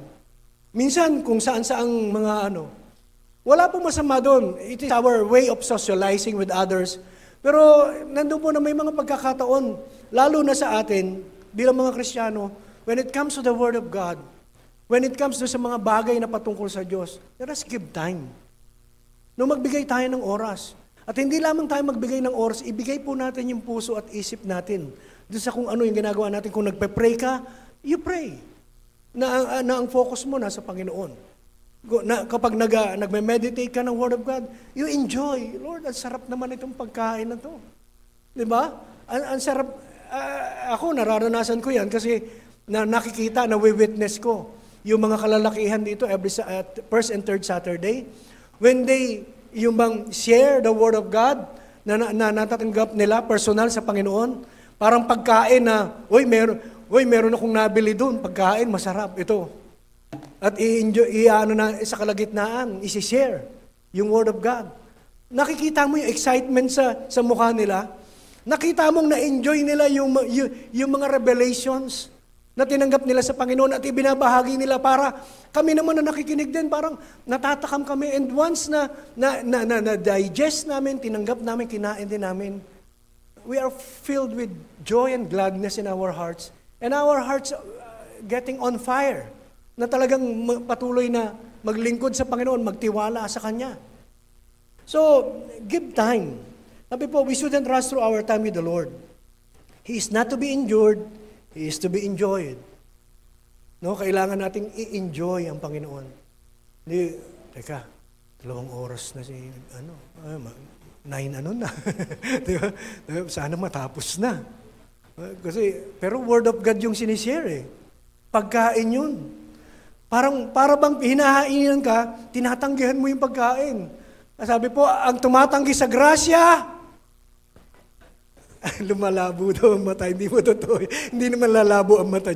Minsan, kung saan-saang mga wala pong masama doon. It is our way of socializing with others. Pero nandun po na may mga pagkakataon, lalo na sa atin, bilang mga Kristiyano, when it comes to the Word of God, when it comes to sa mga bagay na patungkol sa Diyos, let us give time. No, magbigay tayo ng oras. At hindi lamang tayo magbigay ng oras, ibigay po natin yung puso at isip natin. Doon sa kung ano yung ginagawa natin. Kung nagpe-pray ka, you pray. Na ang focus mo nasa Panginoon. Kapag nagme-meditate ka ng Word of God, you enjoy. Lord, ang sarap naman itong pagkain na to. Diba? Ang sarap. Ako, nararanasan ko yan kasi nakikita, na-witness ko yung mga kalalakihan dito every first and third Saturday. When they share the Word of God na natatanggap nila personal sa Panginoon, parang pagkain na, meron akong nabili doon, pagkain, masarap, ito. At i-enjoy, sa kalagitnaan, isi-share yung Word of God. Nakikita mo yung excitement sa mukha nila. Nakita mong na-enjoy nila yung mga revelations na tinanggap nila sa Panginoon at ibinabahagi nila para kami naman na nakikinig din, parang natatakam kami. And once na digest namin, tinanggap namin, kinain din namin, we are filled with joy and gladness in our hearts. And our hearts getting on fire. Na talagang patuloy na maglingkod sa Panginoon, magtiwala sa Kanya. So, give time. Sabi po, we shouldn't rush through our time with the Lord. He is not to be endured, He is to be enjoyed. No, kailangan nating i-enjoy ang Panginoon. Hindi, teka, 2 oras na 9 na. Diba? Sana matapos na. Pero Word of God yung sinishare eh. Pagkain yun. Para bang hinahainan ka, tinatanggihan mo yung pagkain. Sabi po, ang tumatanggi sa grasya, lumalabo daw ang mata. Hindi mo totoo. Hindi naman lalabo ang mata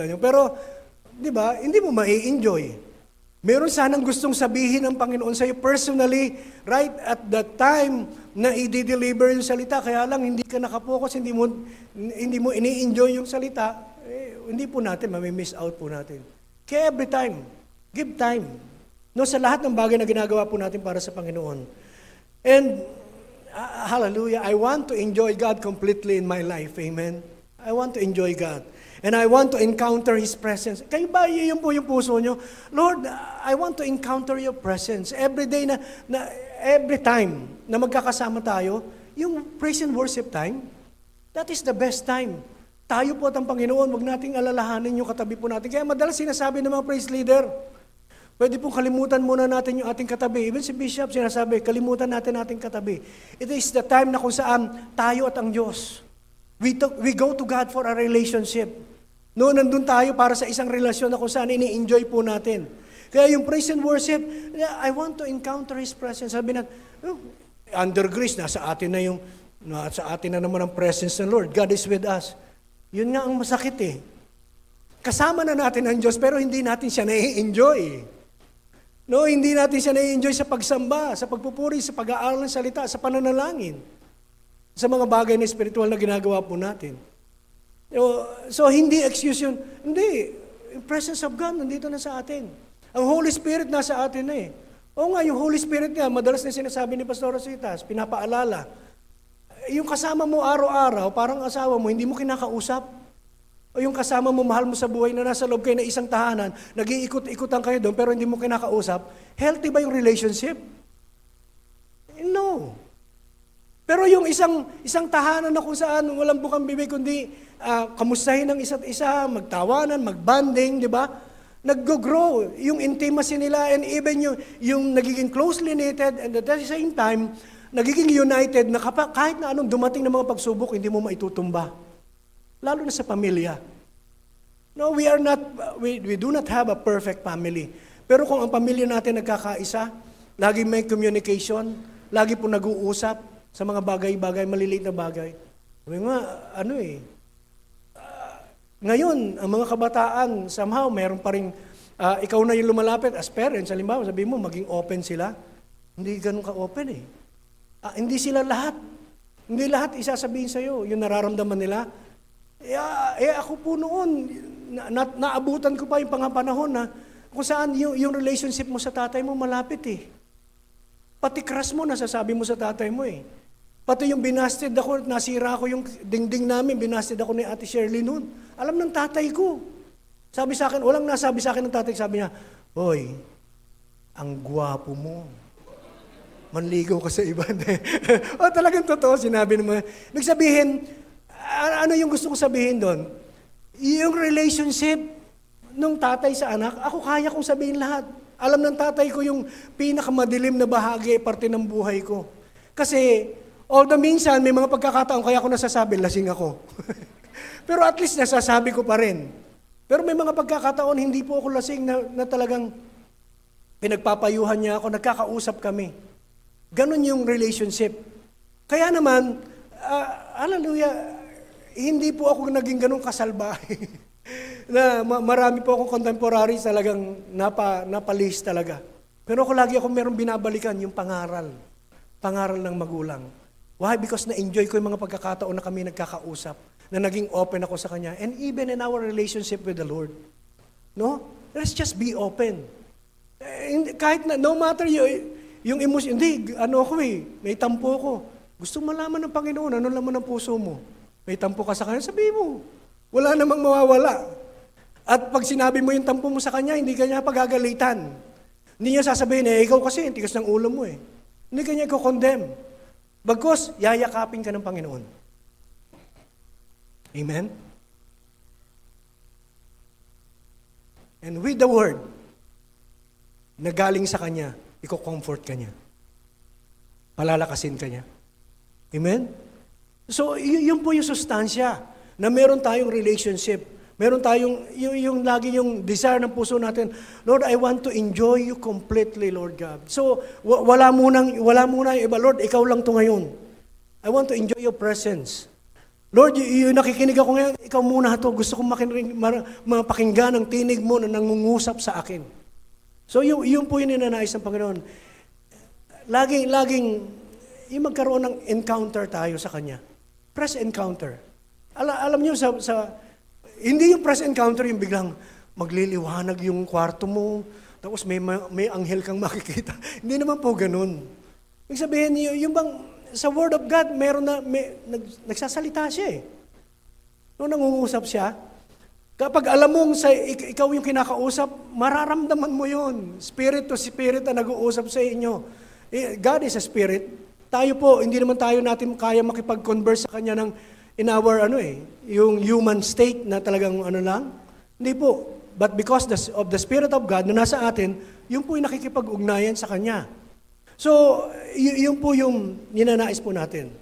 nyo. Pero, di ba, hindi mo mai-enjoy. Meron sanang gustong sabihin ng Panginoon sa iyo personally, right at that time na i-deliver yung salita. Kaya lang, hindi ka nakapokus, hindi mo ini-enjoy yung salita. Hindi po natin, mamimiss out po natin. Kaya every time, give time. No, sa lahat ng bagay na ginagawa po natin para sa Panginoon. And, hallelujah, I want to enjoy God completely in my life. Amen? I want to enjoy God. And I want to encounter His presence. Kayo ba, yun po yung puso nyo? Lord, I want to encounter Your presence. Every day every time na magkakasama tayo, yung praise and worship time, that is the best time. Tayo po at ang Panginoon, wag nating alalahanin yung katabi po natin. Kaya madalas sinasabi ng mga praise leader, pwede pong kalimutan muna natin yung ating katabi. Even si Bishop sinasabi, kalimutan natin ating katabi. It is the time na kung saan tayo at ang Diyos. We go to God for a relationship. No, nandun tayo para sa isang relasyon na kung saan ini-enjoy po natin. Kaya yung praise and worship, I want to encounter His presence. Sabi natin, under grace, nasa atin na naman ang presence ng Lord. God is with us. Yun nga ang masakit eh. Kasama na natin ang Diyos, pero hindi natin siya nai-enjoy. No, hindi natin siya nai-enjoy sa pagsamba, sa pagpupuri, sa pag-aaral ng salita, sa pananalangin, sa mga bagay na spiritual na ginagawa po natin. So, hindi excuse yun. Hindi. Yung presence of God nandito na sa atin. Ang Holy Spirit nasa atin na eh. Oo nga, yung Holy Spirit nga, madalas na sinasabi ni Pastor Rositas, pinapaalala. Yung kasama mo araw-araw, parang asawa mo, hindi mo kinakausap. O yung kasama mo, mahal mo sa buhay na nasa loob kayo na isang tahanan, nag-iikot-ikutan kayo doon, pero hindi mo kinakausap, healthy ba yung relationship? No. Pero yung isang tahanan na kung saan walang bukang bibig, kundi kamustahin ng isa't isa, magtawanan, magbanding, di ba? Nag-grow yung intimacy nila and even yung nagiging closely knitted and at the same time, nagiging united na kahit na anong dumating na mga pagsubok, hindi mo maitutumba. Lalo na sa pamilya. No, we do not have a perfect family. Pero kung ang pamilya natin nagkakaisa, lagi may communication, lagi po nag-uusap sa mga bagay-bagay, maliliit na bagay. Sabi nga, ngayon, ang mga kabataan, somehow, meron pa rin, ikaw na yung lumalapit as parents, halimbawa, sabi mo, maging open sila. Hindi ganun ka-open eh. Hindi sila lahat. Hindi lahat isasabihin sa'yo, yung nararamdaman nila. Ako po noon, naabutan ko pa yung panahon na kung saan yung relationship mo sa tatay mo malapit eh. Pati crush mo, nasasabi mo sa tatay mo eh. Pati yung binasted ako, nasira ko yung dingding namin, binasted ako ni Ate Shirley noon. Alam ng tatay ko. Sabi sa akin, walang nasabi sa akin ng tatay, sabi niya, "Hoy, ang gwapo mo. Manligaw ka sa iba." Talagang totoo, sinabi naman. Ibig sabihin, ano yung gusto ko sabihin doon? Yung relationship ng tatay sa anak, ako kaya kong sabihin lahat. Alam ng tatay ko yung pinakamadilim na bahagi, parte ng buhay ko. Kasi, although minsan, may mga pagkakataon, kaya ako nasasabi, lasing ako. Pero at least nasasabi ko pa rin. Pero may mga pagkakataon, hindi po ako lasing na talagang pinagpapayuhan niya ako, nagkakausap kami. Ganon yung relationship. Kaya naman, hallelujah, hindi po ako naging ganun kasalbahe. Na marami po akong contemporary talagang napalis talaga. Pero lagi ako merong binabalikan yung pangaral. Pangaral ng magulang. Why? Because na-enjoy ko yung mga pagkakataon na kami nagkakausap. Na naging open ako sa Kanya. And even in our relationship with the Lord. No? Let's just be open. Kahit na, no matter yung emotion, hindi, may tampo ko. Gusto malaman ng Panginoon, ano laman ng puso mo? May tampo ka sa Kanya, sabihin mo. Wala namang mawawala. At pag sinabi mo yung tampo mo sa Kanya, hindi Kanya pagagalitan. Hindi niya sasabihin, ikaw kasi, tigas ng ulo mo eh. Hindi Kanya i-condemn. Bagkus, yayakapin ka ng Panginoon. Amen? And with the word, na galing sa Kanya, i-comfort ka niya. Palalakasin ka niya. Amen? So, yun po yung sustansya na meron tayong relationship. Meron tayong, yung lagi yung desire ng puso natin, Lord, I want to enjoy you completely, Lord God. So, wala muna yung iba, Lord, ikaw lang to ngayon. I want to enjoy your presence. Lord, yung nakikinig ako ngayon, ikaw muna to. Gusto kong mapakinggan ang tinig mo na nangungusap sa akin. So, yun po yung ninanais ng Panginoon. Laging, yung magkaroon ng encounter tayo sa Kanya. Press encounter. Alam niyo, hindi yung press encounter yung biglang magliliwanag yung kwarto mo, tapos may anghel kang makikita. Hindi naman po ganun. Ibig sabihin, yung bang, sa Word of God, nagsasalita siya eh. Nung nangungusap siya, kapag alam mong ikaw yung kinakausap, mararamdaman mo yun. Spirit to spirit na nag-uusap sa inyo. God is a spirit. Tayo po, hindi naman natin kaya makipag-converse sa Kanya in our, yung human state na talagang lang. Hindi po. But because of the Spirit of God na nasa atin, yun po yung nakikipag-ugnayan sa Kanya. So, yun po yung ninanais po natin.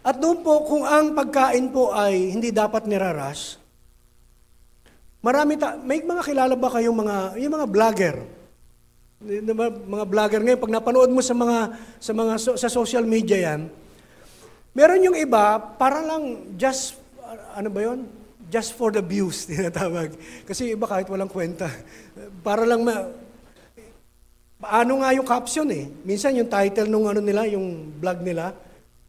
At doon po, kung ang pagkain po ay hindi dapat nirarush, may mga kilala ba kayong yung mga vlogger? Mga vlogger ngayon, pag napanood mo sa social media yan, meron yung iba, para lang just for the views, tinatawag. Kasi iba kahit walang kwenta. Para lang paano nga yung caption eh. Minsan yung title nung nila, yung vlog nila,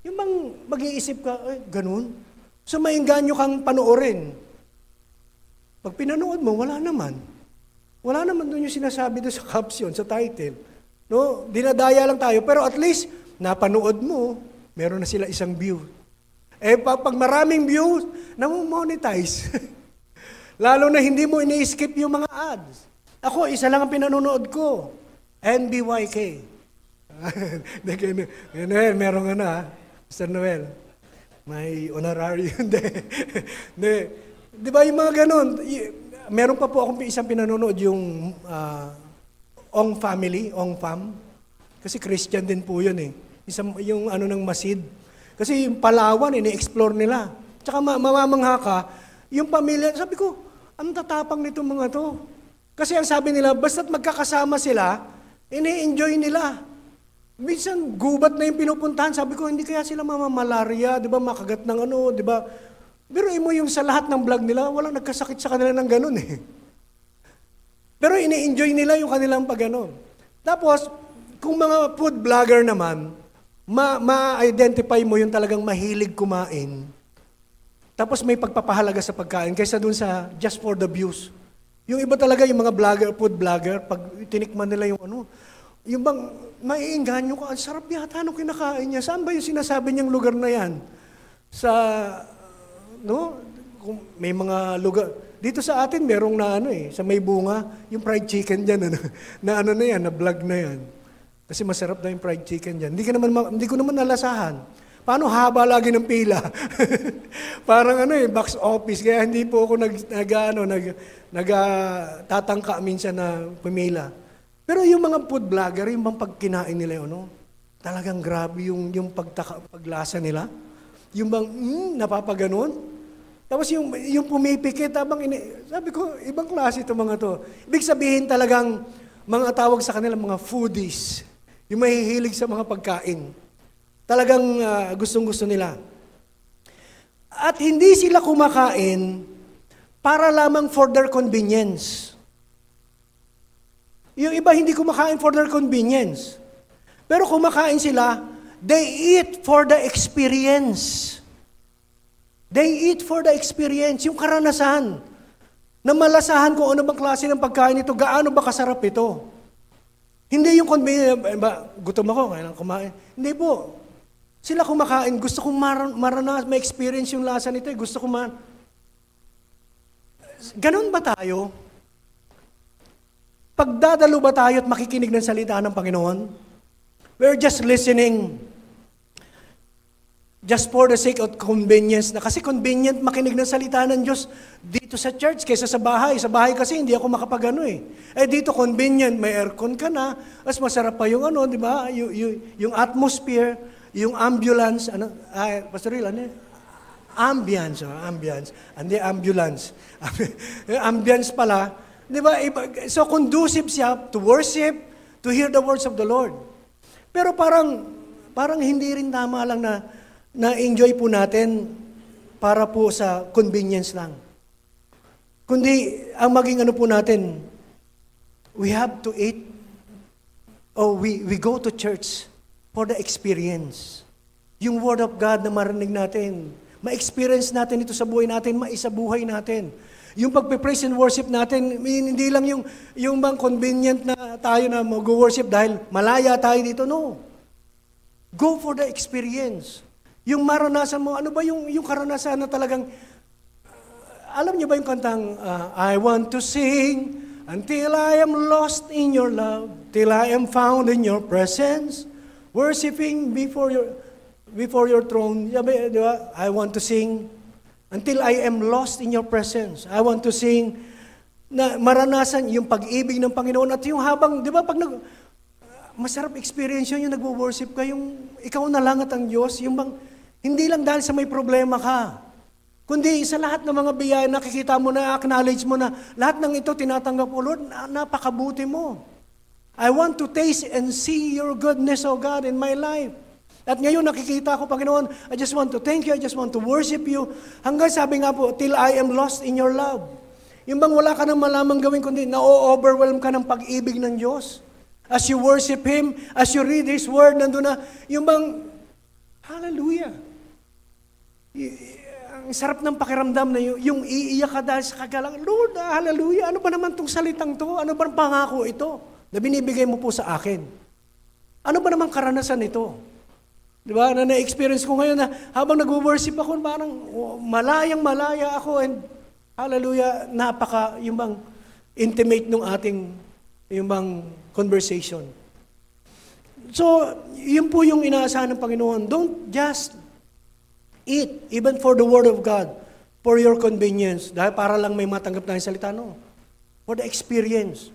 yung bang mag-iisip ka, ganun. So maingganyo kang panoorin. Pag pinanood mo, wala naman. Wala naman doon yung sinasabi doon sa caption, sa title. No? Dinadaya lang tayo, pero at least, napanood mo, meron na sila isang view. Pag maraming views, monetize. Lalo na hindi mo ini-skip yung mga ads. Ako, isa lang ang pinanonood ko. NBYK. Meron nga na, Mr. Noel. May honorarium. Di ba yung mga ganun? Meron pa po akong isang pinanonood yung Ong Family, Ong Fam. Kasi Christian din po yun eh. Yung ng Masid. Kasi yung Palawan, ini-explore nila. Tsaka mamamangha ka, yung pamilya, sabi ko, ang tatapang nitong mga to. Kasi ang sabi nila, basta't magkakasama sila, ini-enjoy nila. Minsan, gubat na yung pinupuntahan. Sabi ko, hindi kaya sila mamamalaria, di ba, makagat ng di ba? Pero mo yung sa lahat ng vlog nila, walang nagkasakit sa kanila ng ganun eh. Pero ini-enjoy nila yung kanilang pag-ganon. Tapos, kung mga food vlogger naman, ma-identify mo yung talagang mahilig kumain. Tapos may pagpapahalaga sa pagkain kaysa dun sa just for the views. Yung iba talaga, yung mga vlogger, food vlogger, pag tinikman nila yung yung bang maiinganyo ka, ang sarap yata nung kinakain niya. Saan ba yung sinasabi niyang lugar na yan? Kung may mga lugar, dito sa atin merong sa may bunga, yung fried chicken dyan, na vlog na yan. Kasi masarap na yung fried chicken dyan. Hindi ko naman nalasahan. Paano haba lagi ng pila? Parang box office. Kaya hindi po ako tatangka minsan na pumila. Pero yung mga food vlogger, yung bang pagkinain nila talagang grabe yung paglasa nila. Yung bang, napapaganon. Tapos yung pumipikit, sabi ko, ibang klase ito mga to. Ibig sabihin talagang, mga tawag sa kanila, mga foodies. Yung mahihilig sa mga pagkain. Talagang gustong-gusto nila. At hindi sila kumakain para lamang for their convenience. Yung iba hindi kumakain for their convenience. Pero kumakain sila, they eat for the experience. They eat for the experience, yung karanasan. Na malasahan kung ano bang klase ng pagkain ito, gaano ba kasarap ito. Hindi yung gutom ako, kailangan kumain. Hindi po. Sila kumakain, gusto kong maranas, ma-experience yung lasa nito. Gusto kong Ganon ba tayo? Pagdadalo ba tayo at makikinig ng salita ng Panginoon? We're just listening. Just for the sake of convenience. Kasi convenient makinig ng salita ng Diyos dito sa church kaysa sa bahay. Sa bahay kasi hindi ako makapag dito convenient, may aircon ka na, mas masarap pa yung di ba? Yung atmosphere, yung ambulance, Pastor Will, ambience, ambience. Hindi ambulance. Ambience pala. Di ba? So conducive siya to worship, to hear the words of the Lord. Pero parang hindi rin tama lang na-enjoy po natin para po sa convenience lang. Kundi, ang maging po natin, we have to eat, we go to church for the experience. Yung Word of God na marinig natin, ma-experience natin ito sa buhay natin, maisabuhay natin. Yung pagpe-praise and worship natin, hindi lang yung bang convenient na tayo na mag-worship dahil malaya tayo dito, no. Go for the experience. Yung maranasan mo, ano ba yung karanasan na talagang, alam niyo ba yung kantang, I want to sing until I am lost in your love, till I am found in your presence, worshiping before your throne. Di ba? I want to sing until I am lost in your presence. I want to sing na maranasan yung pag-ibig ng Panginoon at yung habang, di ba, pag masarap experience yun, yung nagwo-worship ka, yung ikaw na lang at ang Diyos, yung bang, hindi lang dahil sa may problema ka, kundi sa lahat ng mga biyaya, nakikita mo na, acknowledge mo na, lahat ng ito tinatanggap ko, Lord, napakabuti mo. I want to taste and see your goodness, O God, in my life. At ngayon nakikita ko, Panginoon, I just want to thank you, I just want to worship you. Hanggang sabi nga po, till I am lost in your love. Yung bang wala ka nang malamang gawin, kundi na-overwhelm ka ng pag-ibig ng Diyos. As you worship Him, as you read His Word, nandun na, yung bang, hallelujah. ang sarap ng pakiramdam na yung iiyak ka dahil sa kagalang, Lord, hallelujah, ano ba naman tong salitang to? Ano ba ang pangako ito na binibigay mo po sa akin? Ano ba naman karanasan ito? Di ba? Na-experience ko ngayon na habang nag-worship ako, parang malayang-malaya ako and hallelujah, yung bang intimate nung ating yung bang conversation. So, yun po yung inaasahan ng Panginoon. Don't just eat, even for the Word of God, for your convenience. Dahil para lang may matanggap tayong salita, no. For the experience.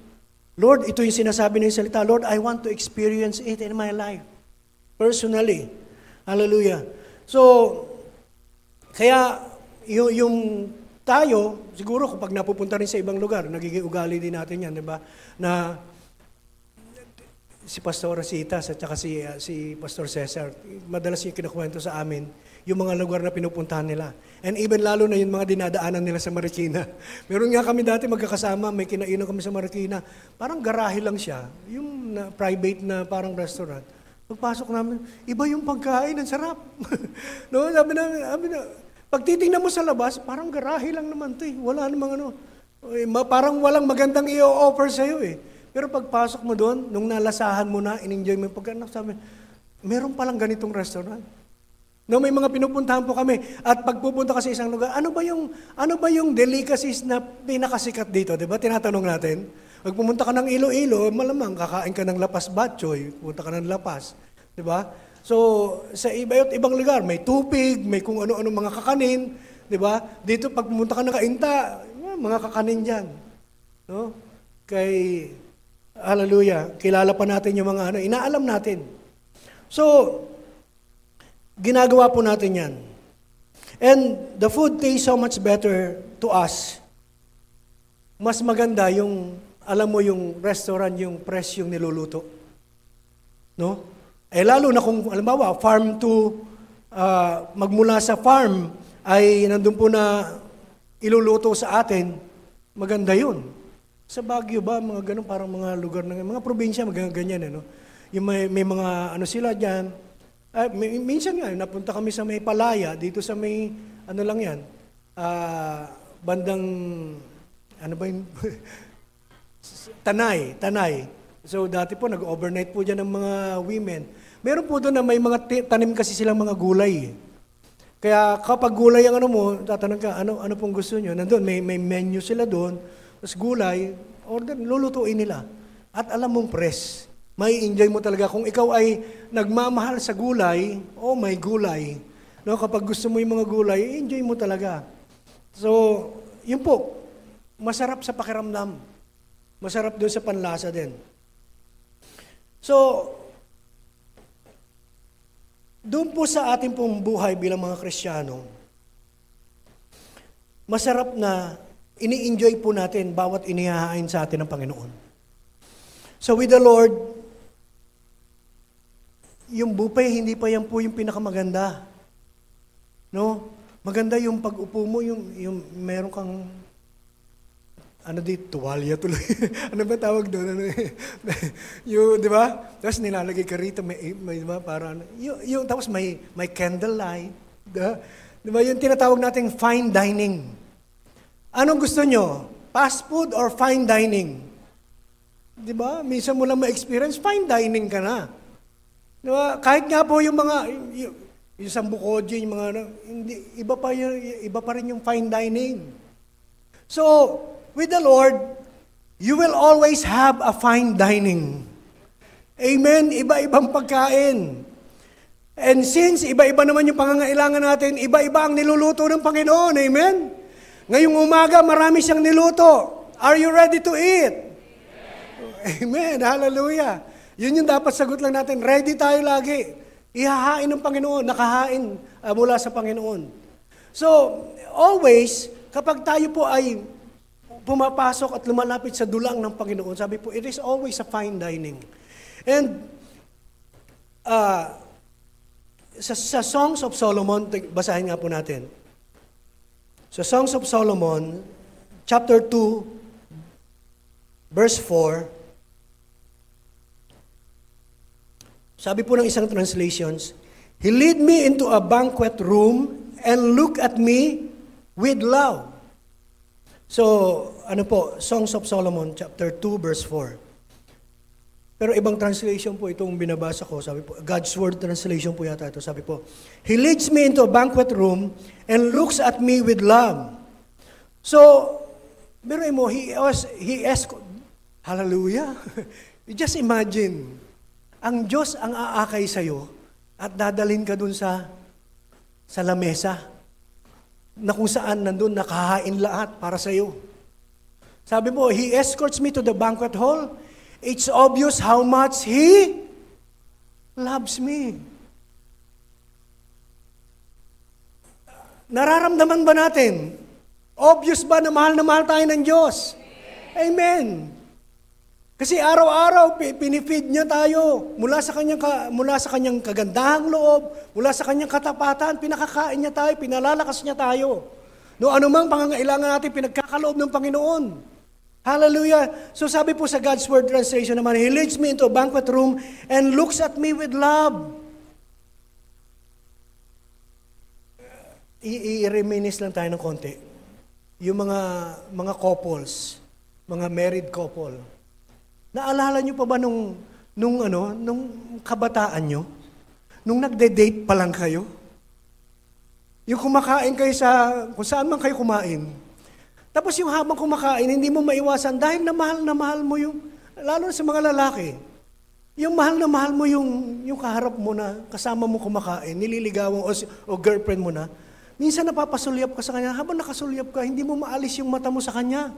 Lord, ito yung sinasabi ng salita. Lord, I want to experience it in my life. Personally. Hallelujah. So, kaya yung tayo, siguro kapag napupunta rin sa ibang lugar, nagiging ugali din natin yan, di ba? Na si Pastor Rosita at saka si Pastor Cesar, madalas yung kinukwento sa amin, yung mga lugar na pinupuntahan nila. And even lalo na yung mga dinadaanan nila sa Marikina. Meron nga kami dati magkakasama, may kinainan kami sa Marikina. Parang garahe lang siya, yung private na parang restaurant. Pagpasok namin, iba yung pagkain, ang sarap. No, sabi na, pag titingnan mo sa labas, parang garahe lang naman ito eh. Wala namang parang walang magandang i-offer sa'yo eh. Pero pagpasok mo doon, nung nalasahan mo na, in-enjoy mo yung pagkain, sabi, meron palang ganitong restaurant. No, may mga pinupuntahan po kami. At pagpupunta ka sa isang lugar, ano ba yung delicacies na pinakasikat dito? 'Di ba? Tinatanong natin. Pag pumunta ka ng Iloilo, malamang kakain ka ng lapas batchoy, pupunta ka ng lapas, 'di ba? So, sa iba't ibang lugar, may tupig, may kung ano-ano mga kakanin, 'di ba? Dito pag pumunta ka ng Kainta, mga kakanin diyan. No? Kay hallelujah, kilala pa natin yung mga inaalam natin. So, ginagawa po natin yan. And the food tastes so much better to us. Mas maganda yung, alam mo yung restaurant, yung fresh yung niluluto. No? Eh lalo na kung, alambawa, farm to, magmula sa farm, ay nandun po na iluluto sa atin, maganda yun. Sa Baguio ba, mga ganun, parang mga lugar, mga probinsya, mga ganyan, no? Yung may mga, sila dyan, minsan nga, napunta kami sa may Palaya, dito sa may, lang yan, bandang, Tanay. So dati po, nag-overnight po dyan ng mga women. Meron po doon na may mga tanim kasi silang mga gulay. Kaya kapag gulay ang mo, tatanong ka, ano pong gusto nyo? Nandun, may menu sila doon, tapos gulay, order, lulutuin nila. At alam mong press. May enjoy mo talaga. Kung ikaw ay nagmamahal sa gulay, may gulay. No, kapag gusto mo yung mga gulay, enjoy mo talaga. So, yun po, masarap sa pakiramdam. Masarap doon sa panlasa din. So, doon po sa ating pong buhay bilang mga Kristiyano, masarap na ini-enjoy po natin bawat inihahain sa atin ng Panginoon. So with the Lord, yung buffet, hindi pa yan po yung pinakamaganda. No? Maganda yung pag-upo mo, yung meron kang, tuwalya tuloy. Ano ba tawag doon? Di ba? Tapos nilalagay ka rito, may di ba, parang, tapos may candlelight. Di ba? Yung tinatawag nating fine dining. Anong gusto nyo? Fast food or fine dining? Di ba? Minsan mo lang ma-experience, fine dining ka na. Diba? Kahit nga po yung mga, yung Sambucoji, yung mga, hindi, iba pa rin yung fine dining. So, with the Lord, you will always have a fine dining. Amen? Iba-ibang pagkain. And since iba-iba naman yung pangangailangan natin, iba-iba ang niluluto ng Panginoon. Amen? Ngayong umaga, marami siyang niluto. Are you ready to eat? Amen. Hallelujah. Yun yung dapat sagot lang natin. Ready tayo lagi. Ihahain ng Panginoon, nakahain mula sa Panginoon. So, always, kapag tayo po ay pumapasok at lumalapit sa dulang ng Panginoon, sabi po, it is always a fine dining. And, sa Songs of Solomon, basahin nga po natin. Sa Songs of Solomon, chapter 2, verse 4, sabi po ng isang translations, He led me into a banquet room and look at me with love. So, Songs of Solomon, chapter 2, verse 4. Pero ibang translation po itong binabasa ko. Sabi po, God's Word translation po yata ito. Sabi po, He leads me into a banquet room and looks at me with love. So, meron mo, He asked, hallelujah. You just imagine, ang Diyos ang aakay sa'yo at dadalhin ka dun sa lamesa na kung saan nandun nakahain lahat para sa'yo. Sabi mo, He escorts me to the banquet hall. It's obvious how much He loves me. Nararamdaman ba natin? Obvious ba na mahal tayo ng Diyos? Amen. Kasi araw-araw pinifeed niya tayo mula sa kanyang kagandahang loob, mula sa kanyang katapatan, pinakakain niya tayo, pinalalakas niya tayo. No anumang pangangailangan natin pinagkakaloob ng Panginoon. Hallelujah. So sabi po sa God's Word translation naman, He leads me into a banquet room and looks at me with love. I-reminisce lang tayo ng konti. Yung mga couples, mga married couple. Naalala niyo pa ba nung kabataan niyo? Nung nagde-date pa lang kayo? Yung kumakain kayo kung saan man kayo kumain. Tapos yung habang kumakain, hindi mo maiwasan dahil na mahal mo yung, lalo sa mga lalaki, yung mahal mo yung kaharap mo na kasama mo kumakain, nililigawan o girlfriend mo na, minsan napapasulyap ka sa kanya, habang nakasulyap ka, hindi mo maalis yung mata mo sa kanya.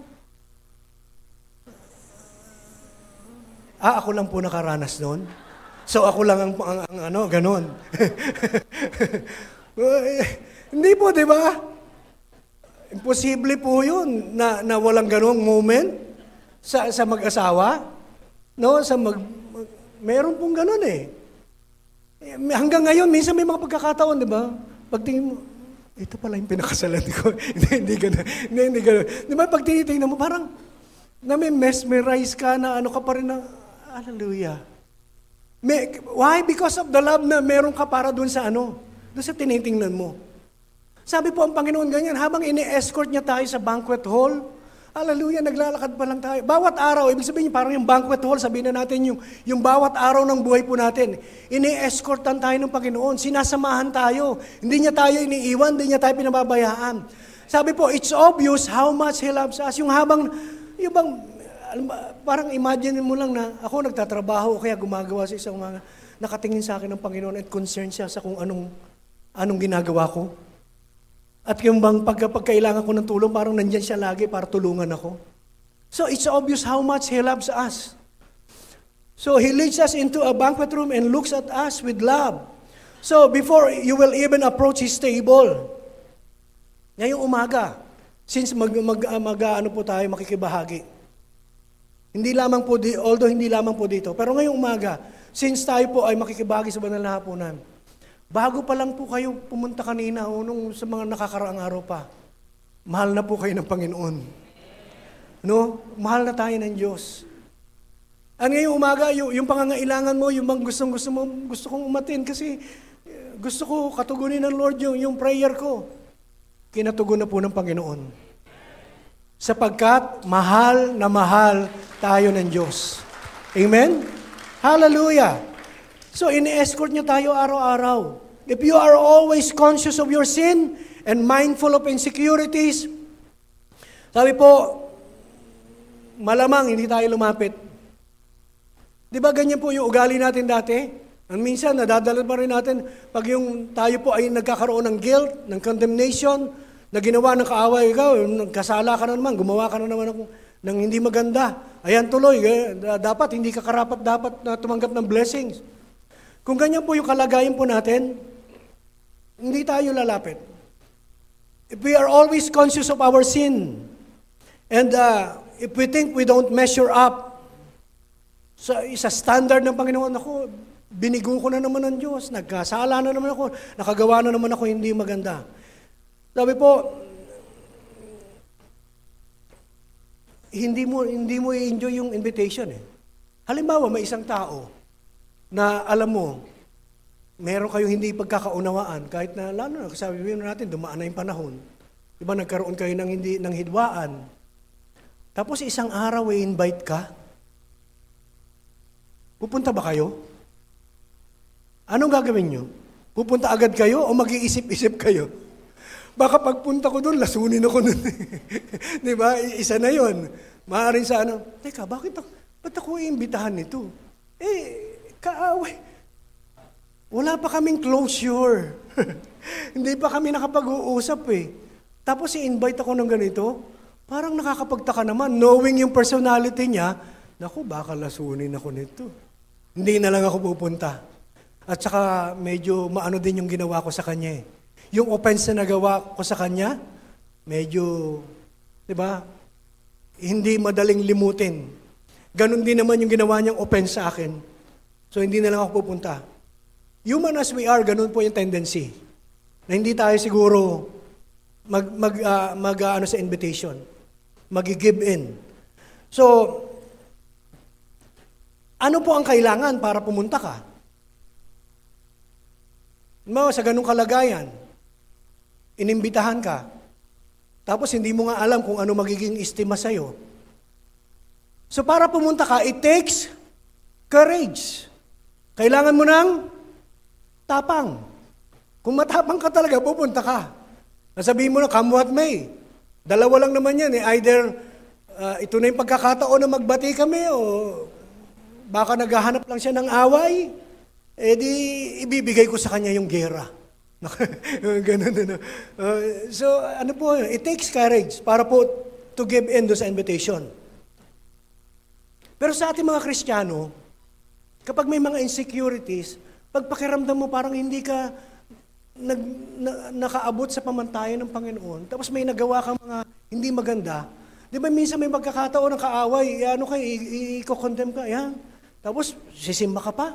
Ako lang po nakaranas noon. So ako lang ang ganon. Hindi po, di ba? Imposible po yun na walang ganong moment sa mag-asawa. No? Meron pong ganon eh. Hanggang ngayon, minsan may mga pagkakataon, di ba? Pagtingin mo, ito pala yung pinakasalan ko. Hindi ganun. Di ba, pag tinitingnan mo, parang mesmerize ka na ka pa rin na, hallelujah. Why? Because of the love na meron ka para doon sa doon sa tinitingnan mo. Sabi po ang Panginoon ganyan, habang ini-escort niya tayo sa banquet hall, hallelujah, naglalakad pa lang tayo. Bawat araw, ibig sabihin parang yung banquet hall, sabihin na natin yung bawat araw ng buhay po natin, ini-escortan tayo ng Panginoon, sinasamahan tayo, hindi niya tayo iniiwan, hindi niya tayo pinababayaan. Sabi po, it's obvious how much He loves us. Parang imagine mo lang na ako nagtatrabaho o kaya gumagawa sa isang mga nakatingin sa akin ng Panginoon at concerned siya sa kung anong ginagawa ko. At yung bang pagkailangan ko ng tulong, parang nandyan siya lagi para tulungan ako. So it's obvious how much He loves us. So He leads us into a banquet room and looks at us with love. So before you will even approach His table, ngayong umaga, since po tayo makikibahagi, although hindi lamang po dito, pero ngayong umaga, since tayo po ay makikibahagi sa banal na hapunan, bago pa lang po kayo pumunta kanina nung sa mga nakakaraang araw pa, mahal na po kayo ng Panginoon. No? Mahal na tayo ng Diyos. Ang ngayong umaga, yung pangangailangan mo, yung bang gusto kong umatin kasi gusto ko katugunin ng Lord yung prayer ko. Kinatugon na po ng Panginoon. Sapagkat mahal na mahal tayo ng Diyos. Amen? Hallelujah! So, ini-escort niya tayo araw-araw. If you are always conscious of your sin and mindful of insecurities, sabi po, malamang hindi tayo lumapit. Di ba ganyan po yung ugali natin dati? Ang minsan, nadadala pa rin natin, pag yung tayo po ay nagkakaroon ng guilt, ng condemnation, na ginawa ng kaaway ikaw, nagkasala ka na naman, gumawa ka na naman ng hindi maganda. Ayan tuloy, dapat, hindi ka karapat dapat na tumanggap ng blessings. Kung ganyan po yung kalagayan po natin, hindi tayo lalapit. If we are always conscious of our sin, and if we think we don't measure up sa standard ng Panginoon, ako, binigo ko na naman ng Diyos, nagkasala na naman ako, nakagawa na naman ako hindi maganda. Sabi po, hindi mo i-enjoy yung invitation eh. Halimbawa, may isang tao na alam mo, meron kayong hindi pagkakaunawaan, kahit na, lalo na, sabi natin, dumaan na yung panahon. Diba, nagkaroon kayo ng hidwaan. Tapos isang araw, invite ka. Pupunta ba kayo? Anong gagawin nyo? Pupunta agad kayo o mag-iisip-isip kayo? Baka pagpunta ko doon, lasunin ako doon. Diba? Isa na yon. Maaaring sa teka, ba't ako iimbitahan nito? Kaaway. Wala pa kaming closure. Hindi pa kami nakapag-uusap Tapos i-invite ako ng ganito, parang nakakapagtaka naman, knowing yung personality niya, naku, baka lasunin ako nito. Hindi na lang ako pupunta. At saka medyo maano din yung ginawa ko sa kanya Yung offense na nagawa ko sa kanya, medyo, di ba, hindi madaling limutin. Ganon din naman yung ginawa niyang offense sa akin. So hindi na lang ako pupunta. Human as we are, ganon po yung tendency. Na hindi tayo siguro sa invitation. Mag-give in. So, ano po ang kailangan para pumunta ka? Sa ganung kalagayan, inimbitahan ka, tapos hindi mo nga alam kung ano magiging estima sa'yo. So para pumunta ka, it takes courage. Kailangan mo ng tapang. Kung matapang ka talaga, pupunta ka. Nasabihin mo na, come what may. Dalawa lang naman yan Either ito na yung pagkakataon na magbati kami o baka naghahanap lang siya ng away, di ibibigay ko sa kanya yung gera. Ganun. So, ano po, it takes courage para po to give in sa invitation. Pero sa ating mga Kristiyano, kapag may mga insecurities, pagpakiramdam mo parang hindi ka nakaabot sa pamantayan ng Panginoon, tapos may nagawa kang mga hindi maganda, di ba minsan may magkakataon ng kaaway, i-condemn ka, tapos sisimba ka pa,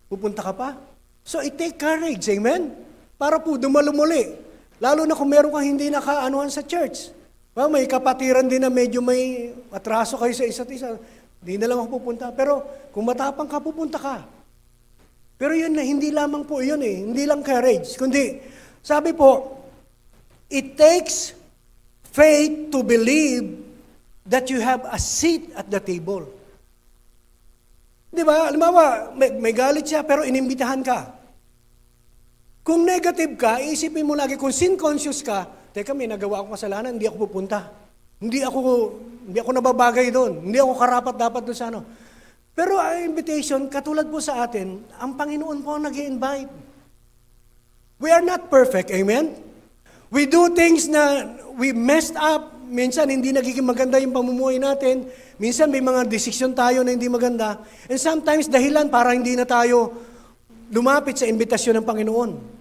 pupunta ka pa. So it take courage, amen? Para po dumalumuli. Lalo na kung meron kang hindi nakaanuhan sa church. Well, may kapatiran din na medyo may atraso kayo sa isa't isa. Hindi na lang ako pupunta. Pero kung matapang ka, pupunta ka. Pero yun na, hindi lamang po yun Hindi lang courage. Kundi, sabi po, it takes faith to believe that you have a seat at the table. Di ba? Halimbawa, may galit siya pero inimbitahan ka. Kung negative ka, isipin mo lagi, kung sin-conscious ka, teka, may nagawa akong kasalanan, hindi ako pupunta. Hindi ako nababagay doon. Hindi ako karapat dapat doon sa Pero ang invitation, katulad po sa atin, ang Panginoon po ang nag-i-invite. We are not perfect, amen? We do things na we messed up. Minsan hindi nagiging maganda yung pamumuhay natin. Minsan may mga desisyon tayo na hindi maganda. And sometimes dahilan para hindi na tayo lumapit sa imbitasyon ng Panginoon.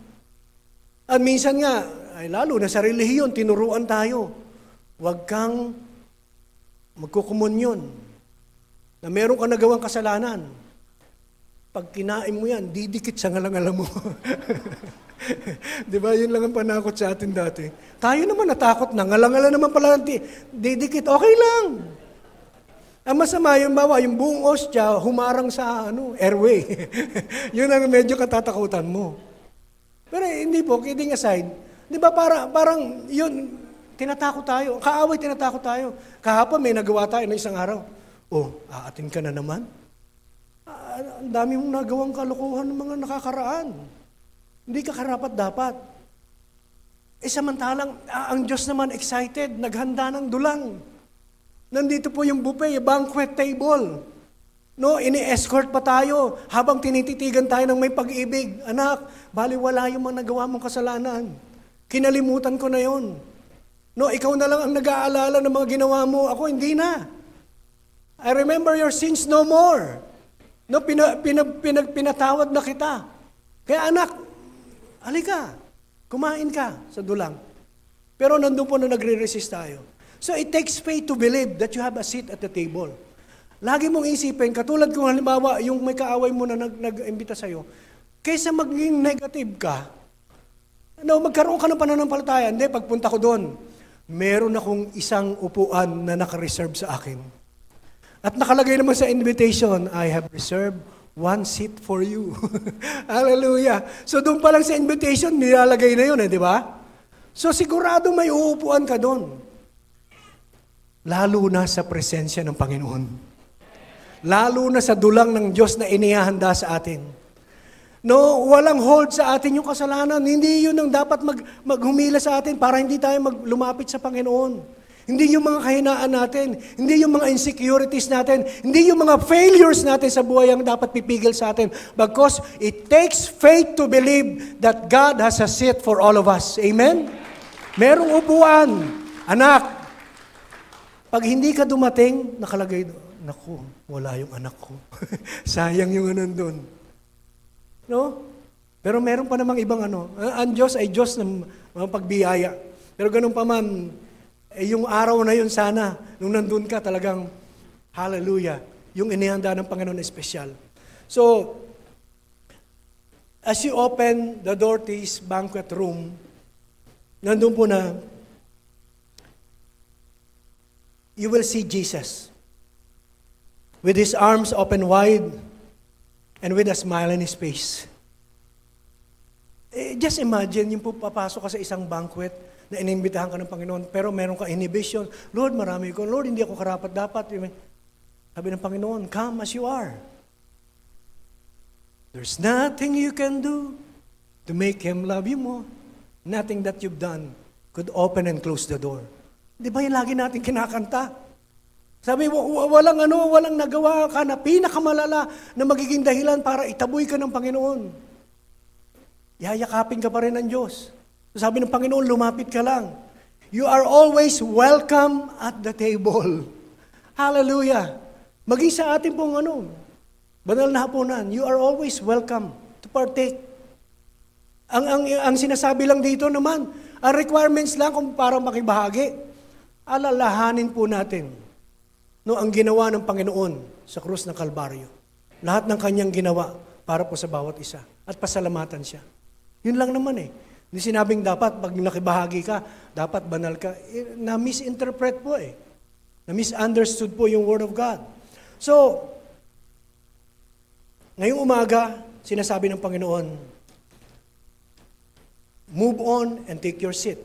At minsan nga, lalo na sa relihiyon, tinuruan tayo. Huwag kang magkukumunyon na meron kang nagawang kasalanan. Pag kinain mo yan, didikit sa ngalangalan mo. Di ba? Yun lang ang panakot sa atin dati. Tayo naman natakot na. Ngalangalan naman pala. Didikit. Okay lang. Ang masama, yung buong ostya, humarang sa airway. Yun ang medyo katatakutan mo. Pero hindi po, kidding aside. Di ba parang yun, tinatakot tayo. Kaaway, tinatakot tayo. Kahapon may nagawa tayo ng isang araw. Aatin ka na naman? Ang dami mong nagawang kalokohan ng mga nakakaraan. Hindi ka karapat dapat. Samantalang, ang Diyos naman excited, naghanda ng dulang. Nandito po yung buffet, banquet table. Ini-escort pa tayo habang tinititigan tayo ng may pag-ibig. Anak, baliwala yung mga nagawa mong kasalanan. Kinalimutan ko na yon. Ikaw na lang ang nag-aalala ng mga ginawa mo. Ako, hindi na. I remember your sins no more. Pinatawad na kita. Kaya anak, halika, kumain ka sa dulang. Pero nandun po na nagre-resist tayo. So it takes faith to believe that you have a seat at the table. Lagi mong isipin, katulad kung halimbawa, yung may kaaway mo na nag-imbita sa'yo, kaysa maging negative ka, magkaroon ka ng pananampalataya, hindi, pagpunta ko doon, meron akong isang upuan na nakareserve sa akin. At nakalagay naman sa invitation, I have reserved one seat for you. Hallelujah. So doon pa lang sa invitation, nilalagay na yun, di ba? So sigurado may uupuan ka doon. Lalo na sa presensya ng Panginoon. Lalo na sa dulang ng Diyos na inihahanda sa atin. No, walang hold sa atin yung kasalanan. Hindi yun ang dapat maghumila sa atin para hindi tayo lumapit sa Panginoon. Hindi yung mga kahinaan natin, hindi yung mga insecurities natin, hindi yung mga failures natin sa buhay ang dapat pipigil sa atin. Because it takes faith to believe that God has a seat for all of us. Amen? Merong upuan. Anak, pag hindi ka dumating, nakalagay doon, naku, wala yung anak ko. Sayang yung nandun. No? Pero meron pa namang ibang ang Diyos ay Diyos ng mga pagbiyaya. Pero ganun pa man, yung araw na yun sana, nung nandun ka talagang, hallelujah, yung inihanda ng Panginoon na espesyal. So, as you open the door to His banquet room, nandun po na, you will see Jesus with His arms open wide and with a smile in His face. Just imagine, yung papasok ka sa isang banquet, na inimbitahan ka ng Panginoon, pero meron ka inhibition. Lord, marami ko. Lord, hindi ako karapat-dapat. Sabi ng Panginoon, come as you are. There's nothing you can do to make Him love you more. Nothing that you've done could open and close the door. Di ba yung lagi natin kinakanta? Sabi, walang nagawa ka na pinakamalala na magiging dahilan para itaboy ka ng Panginoon. Yayakapin ka pa rin ng Diyos. Sabi ng Panginoon, lumapit ka lang. You are always welcome at the table. Hallelujah. Maging sa atin pong banal na hapunan, you are always welcome to partake. Ang sinasabi lang dito naman, ang requirements lang kung para makibahagi, alalahanin po natin ang ginawa ng Panginoon sa krus ng Kalbaryo. Lahat ng kanyang ginawa para po sa bawat isa. At pasalamatan siya. Yun lang naman Hindi sinabing dapat, pag nakibahagi ka, dapat banal ka. Na-misinterpret po Na-misunderstood po yung Word of God. So, ngayong umaga, sinasabi ng Panginoon, move on and take your seat.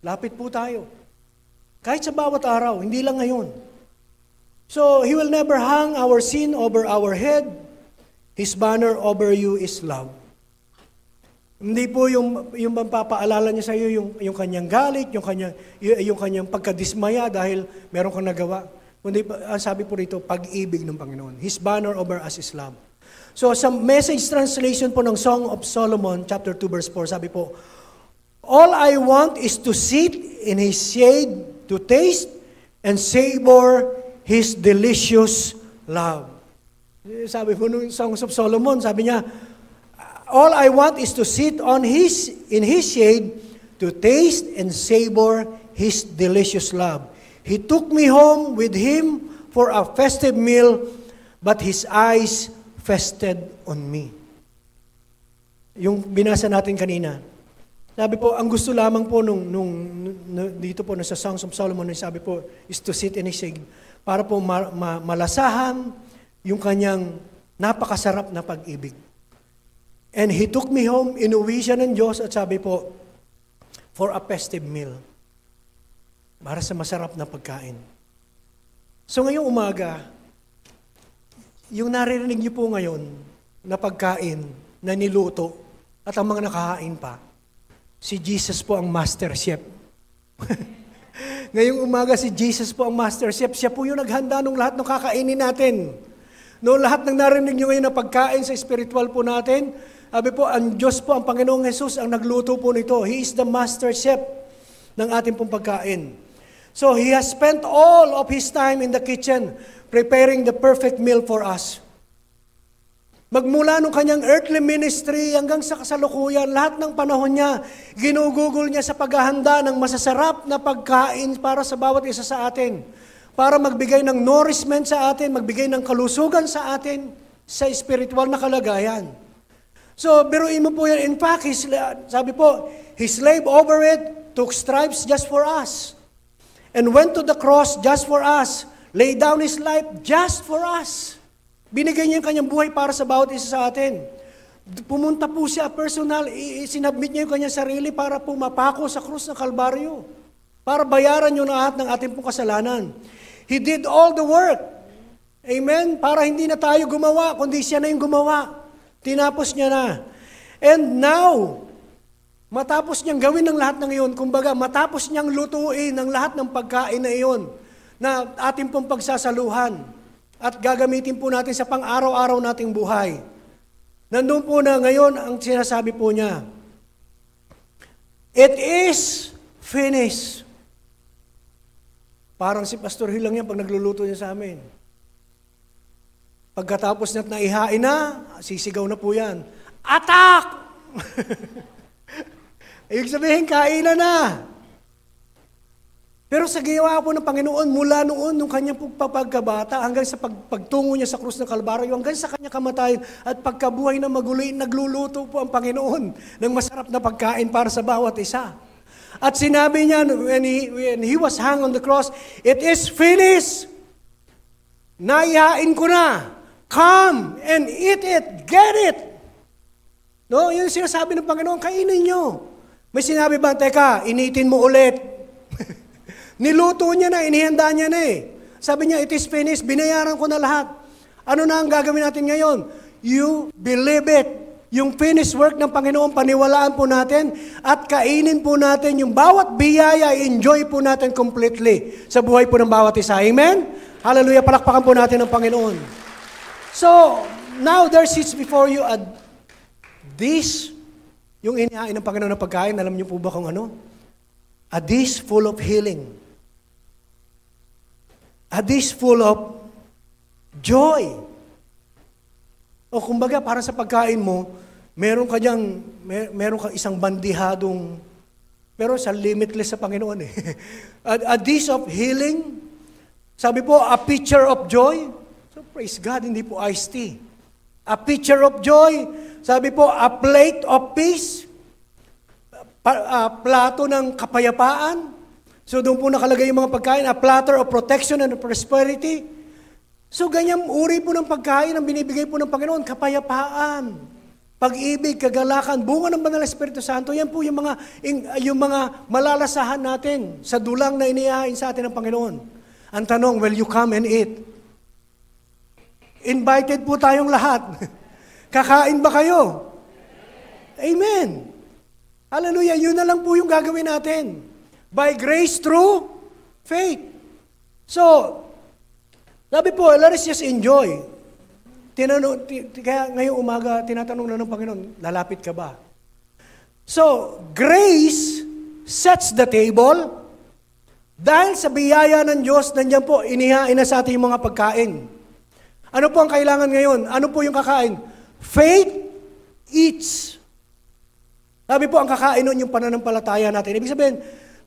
Lapit po tayo. Kahit sa bawat araw, hindi lang ngayon. So, He will never hang our sin over our head. His banner over you is love. Hindi po yung papaalala niya sa iyo yung kanyang galit, yung kanyang pagkadismaya dahil meron kang nagawa. Kundi ang sabi po rito, pag-ibig ng Panginoon. His banner over us is love. So sa Message translation po ng Song of Solomon, chapter 2, verse 4, sabi po, all I want is to sit in His shade, to taste and savor His delicious love. Sabi po ng Songs of Solomon, sabi niya, all I want is to sit in His shade, to taste and savor His delicious love. He took me home with Him for a festive meal, but His eyes feasted on me. Yung binasa natin kanina, sabi po, ang gusto lamang po dito po sa Songs of Solomon, sabi po, is to sit in His shade, para po malasahan yung kanyang napakasarap na pag-ibig. And He took me home, inuwi siya ng Diyos at sabi po, for a festive meal. Para sa masarap na pagkain. So ngayong umaga, yung naririnig niyo po ngayon na pagkain na niluto at ang mga nakahain pa, si Jesus po ang master chef. Ngayong umaga si Jesus po ang master chef. Siya po yung naghanda ng lahat ng kakainin natin. No, lahat ng narinig niyo ngayon na pagkain sa spiritual po natin, sabi po, ang Diyos po, ang Panginoong Jesus, ang nagluto po nito. He is the master chef ng ating pong pagkain. So, He has spent all of His time in the kitchen preparing the perfect meal for us. Magmula nung kanyang earthly ministry hanggang sa kasalukuyan, lahat ng panahon niya, ginugugol niya sa paghahanda ng masasarap na pagkain para sa bawat isa sa atin. Para magbigay ng nourishment sa atin, magbigay ng kalusugan sa atin sa spiritual na kalagayan. So, biruin mo po yan. In fact, sabi po, He slaved over it, took stripes just for us, and went to the cross just for us, laid down His life just for us. Binigay niya yung kanyang buhay para sa bawat isa sa atin. Pumunta po siya personal, sinabmit niya yung kanyang sarili para pumapako sa krus ng Kalbaryo. Para bayaran yung lahat ng ating pong kasalanan. He did all the work. Amen? Para hindi na tayo gumawa, kundi siya na yung gumawa. Tinapos niya na. And now, matapos niyang gawin ng lahat ng iyon, kumbaga matapos niyang lutuin ng lahat ng pagkain na iyon, na ating pong pagsasaluhan, at gagamitin po natin sa pang-araw-araw nating buhay. Nandun po na ngayon ang sinasabi po niya, it is finished. Parang si Pastor Hill lang yan pag nagluluto niya sa amin. Pagkatapos na't naihain na, sisigaw na po yan, attack! Ibig sabihin, kainan na. Pero sa ginawa po ng Panginoon, mula noon, nung kanyang pagkabata, hanggang sa pagtungo niya sa krus ng Kalbaryo, hanggang sa kanyang kamatayan, at pagkabuhay na maguli, nagluluto po ang Panginoon ng masarap na pagkain para sa bawat isa. At sinabi niya, when he was hung on the cross, it is finished. Naihain ko na. Come and eat it. Get it. No, yun sinasabi ng Panginoon, kainin nyo. May sinabi ba, teka, initin mo ulit. Niluto niya na, inihanda niya na eh. Sabi niya, it is finished, binayaran ko na lahat. Ano na ang gagawin natin ngayon? You believe it. Yung finished work ng Panginoon, paniwalaan po natin at kainin po natin yung bawat biyaya, enjoy po natin completely sa buhay po ng bawat isa. Amen? Hallelujah, palakpakan po natin ang Panginoon. So, now there sits before you this, yung inihain ng Panginoon na pagkain, alam niyo po ba kung ano? A dish full of healing. A dish full of joy. O kumbaga, para sa pagkain mo, meron kang isang bandihadong, pero sa limitless sa Panginoon eh. A dish of healing. Sabi po, a pitcher of joy. So praise God, hindi po iced tea. A pitcher of joy. Sabi po, a plate of peace. Plato ng kapayapaan. So doon po nakalagay yung mga pagkain, a platter of protection and prosperity. So ganyan uri po ng pagkain ang binibigay po ng Panginoon, kapayapaan, pag-ibig, kagalakan, bunga ng Banal na Espiritu Santo. Yan po yung mga malalasahan natin sa dulang na inihain sa atin ng Panginoon. Ang tanong, will you come and eat? Invited po tayong lahat. Kakain ba kayo? Amen. Hallelujah, yun na lang po yung gagawin natin. By grace through faith. So, sabi po, let us just enjoy. Kaya ngayong umaga, tinatanong na ng Panginoon, lalapit ka ba? So, grace sets the table. Dahil sa biyaya ng Diyos, nandiyan po, inihain na sa ating mga pagkain. Ano po ang kailangan ngayon? Ano po yung kakain? Faith eats. Sabi po, ang kakain nun yung pananampalataya natin. Ibig sabihin,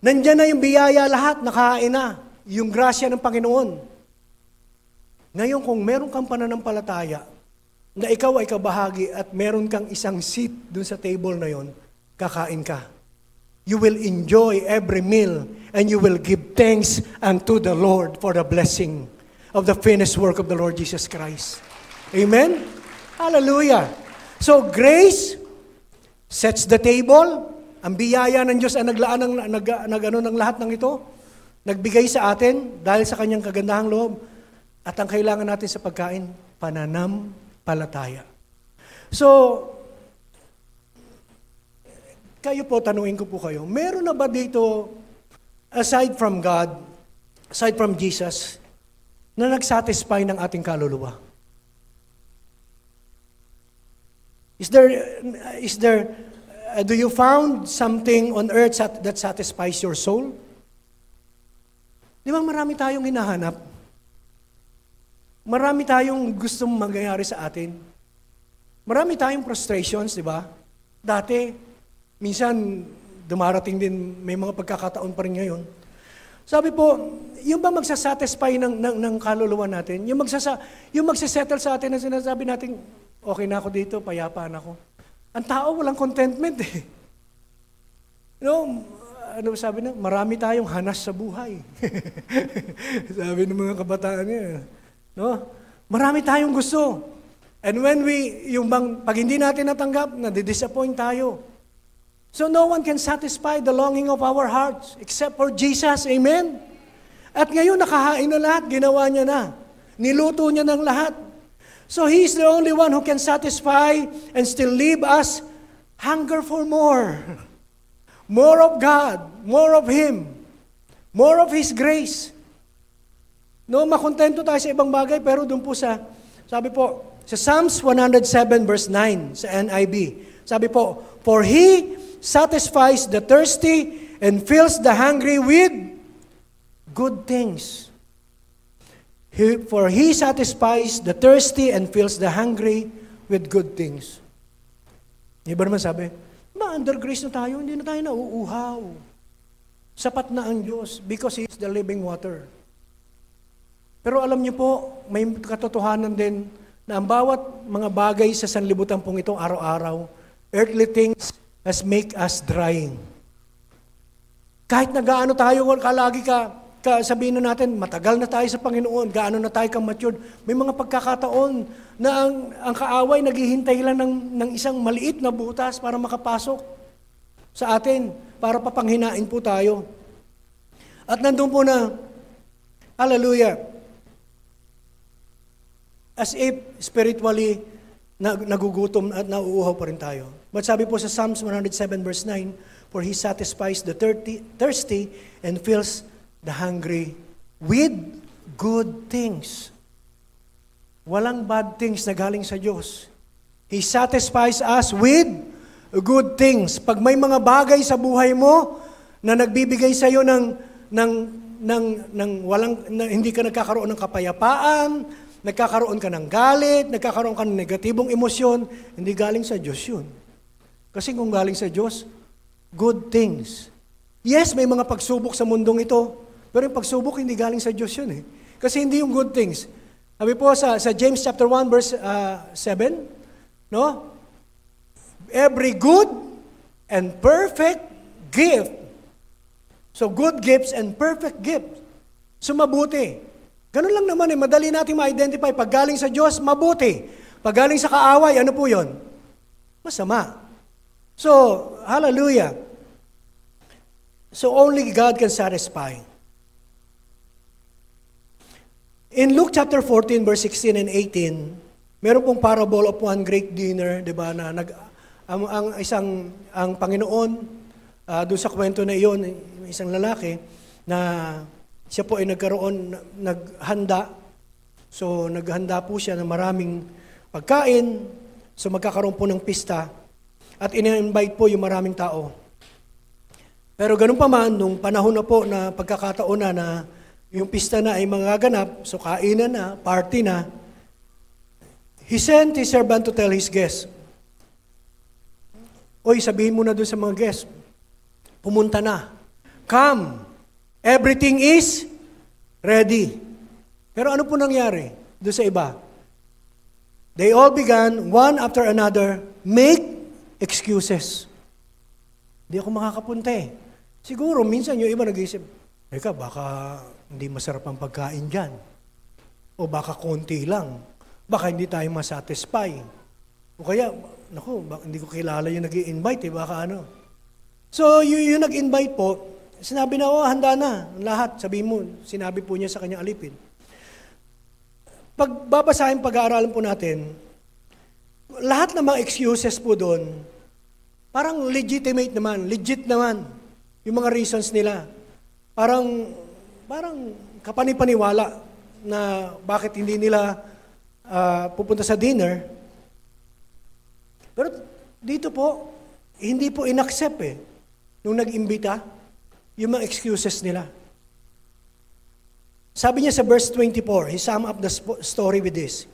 nandiyan na yung biyaya lahat, nakain na. Yung grasya ng Panginoon. Ngayon, kung meron kang pananampalataya, na ikaw ay kabahagi at meron kang isang seat dun sa table na yon, kakain ka. You will enjoy every meal and you will give thanks unto the Lord for the blessing of the finished work of the Lord Jesus Christ. Amen? Hallelujah. So, grace sets the table. Ang biyaya ng Diyos ang naglaan ng lahat ng ito. Nagbigay sa atin dahil sa kanyang kagandahang loob. At ang kailangan natin sa pagkain, pananampalataya. So, kayo po, tanungin ko po kayo, meron na ba dito, aside from God, aside from Jesus, na nagsatisfy ng ating kaluluwa? Do you found something on earth that satisfies your soul? Di ba marami tayong hinahanap? Marami tayong gustong mangyayari sa atin. Marami tayong frustrations, di ba? Dati, minsan, dumarating din, may mga pagkakataon pa rin ngayon. Sabi po, yung ba magsasatisfy ng kaluluwa natin? Yung magsasettle sa atin na sinasabi natin, okay na ako dito, payapaan ako. Ang tao walang contentment eh. Ano sabi na? Marami tayong hanas sa buhay. Sabi ng mga kabataan niya. No? Marami tayong gusto. And when pag hindi natin natanggap, nadi-disappoint tayo. So no one can satisfy the longing of our hearts except for Jesus. Amen? At ngayon, nakahain na lahat, ginawa niya na. Niluto niya ng lahat. So He's the only one who can satisfy and still leave us hunger for more. More of God, more of Him, more of His grace. No, makontento tayo sa ibang bagay, pero doon po sabi po, sa Psalms 107 verse 9, sa NIV, sabi po, for He satisfies the thirsty and fills the hungry with good things. For He satisfies the thirsty and fills the hungry with good things. Iba naman sabi, under grace na tayo, hindi na tayo nauuhaw. Sapat na ang Diyos because He is the living water. Pero alam niyo po, may katotohanan din na ang bawat mga bagay sa sanlibutan pong ito araw-araw, earthly things has make us drying. Kahit na gaano tayo, kalagi sabihin na natin, matagal na tayo sa Panginoon, gaano na tayo ka-matured, may mga pagkakataon na ang kaaway naghihintay lang ng isang maliit na butas para makapasok sa atin, para papanghinain po tayo. At nandun po na, hallelujah, as if spiritually nagugutom at nauuhaw pa rin tayo. But sabi po sa Psalms 107 verse 9, for He satisfies the thirsty and fills the hungry with good things. Walang bad things na galing sa Diyos. He satisfies us with good things. Pag may mga bagay sa buhay mo na nagbibigay sa iyo ng hindi ka nagkakaroon ng kapayapaan, nagkakaroon ka ng galit, nagkakaroon ka ng negatibong emosyon, hindi galing sa Diyos yun. Kasi kung galing sa Diyos, good things. Yes, may mga pagsubok sa mundong ito, pero yung pagsubok hindi galing sa Diyos yun eh. Kasi hindi yung good things. Sabi po sa James chapter 1 verse 7, no? Every good and perfect gift. So good gifts and perfect gifts. So mabuti. Ganun lang naman eh, madali natin ma-identify. Pag galing sa Diyos, mabuti. Pag galing sa kaaway, ano po yun? Masama. So, hallelujah. So only God can satisfy. In Luke chapter 14, verse 16 and 18, meron pong parable of one great dinner, di ba, na ang Panginoon, doon sa kwento na iyon, isang lalaki, na siya po ay naghanda. So, naghanda po siya ng maraming pagkain. So, magkakaroon po ng pista. At in-invite po yung maraming tao. Pero ganun pa man, nung panahon na po na pagkakataon na yung pista na ay magaganap, so kainan na, party na, he sent his servant to tell his guests, oy, sabihin mo na doon sa mga guests, pumunta na. Come. Everything is ready. Pero ano po nangyari doon sa iba? They all began, one after another, make excuses. Hindi ako makakapunta eh. Siguro, minsan yung iba nag-iisip, teka, baka hindi masarap ang pagkain dyan. O baka konti lang. Baka hindi tayo masatisfy. O kaya, hindi ko kilala yung nag-i-invite eh, baka ano. So, yung nag-invite po, sinabi na, handa na, lahat. Sabi mo, sinabi po niya sa kanyang alipin. Pag babasahin, pag-aaralan po natin, lahat ng mga excuses po doon, parang legitimate naman, legit naman, yung mga reasons nila. Parang kapanipaniwala na bakit hindi nila pupunta sa dinner. Pero dito po, hindi po inaccept eh, nung nag-imbita, yung mga excuses nila. Sabi niya sa verse 24, he sum up the story with this.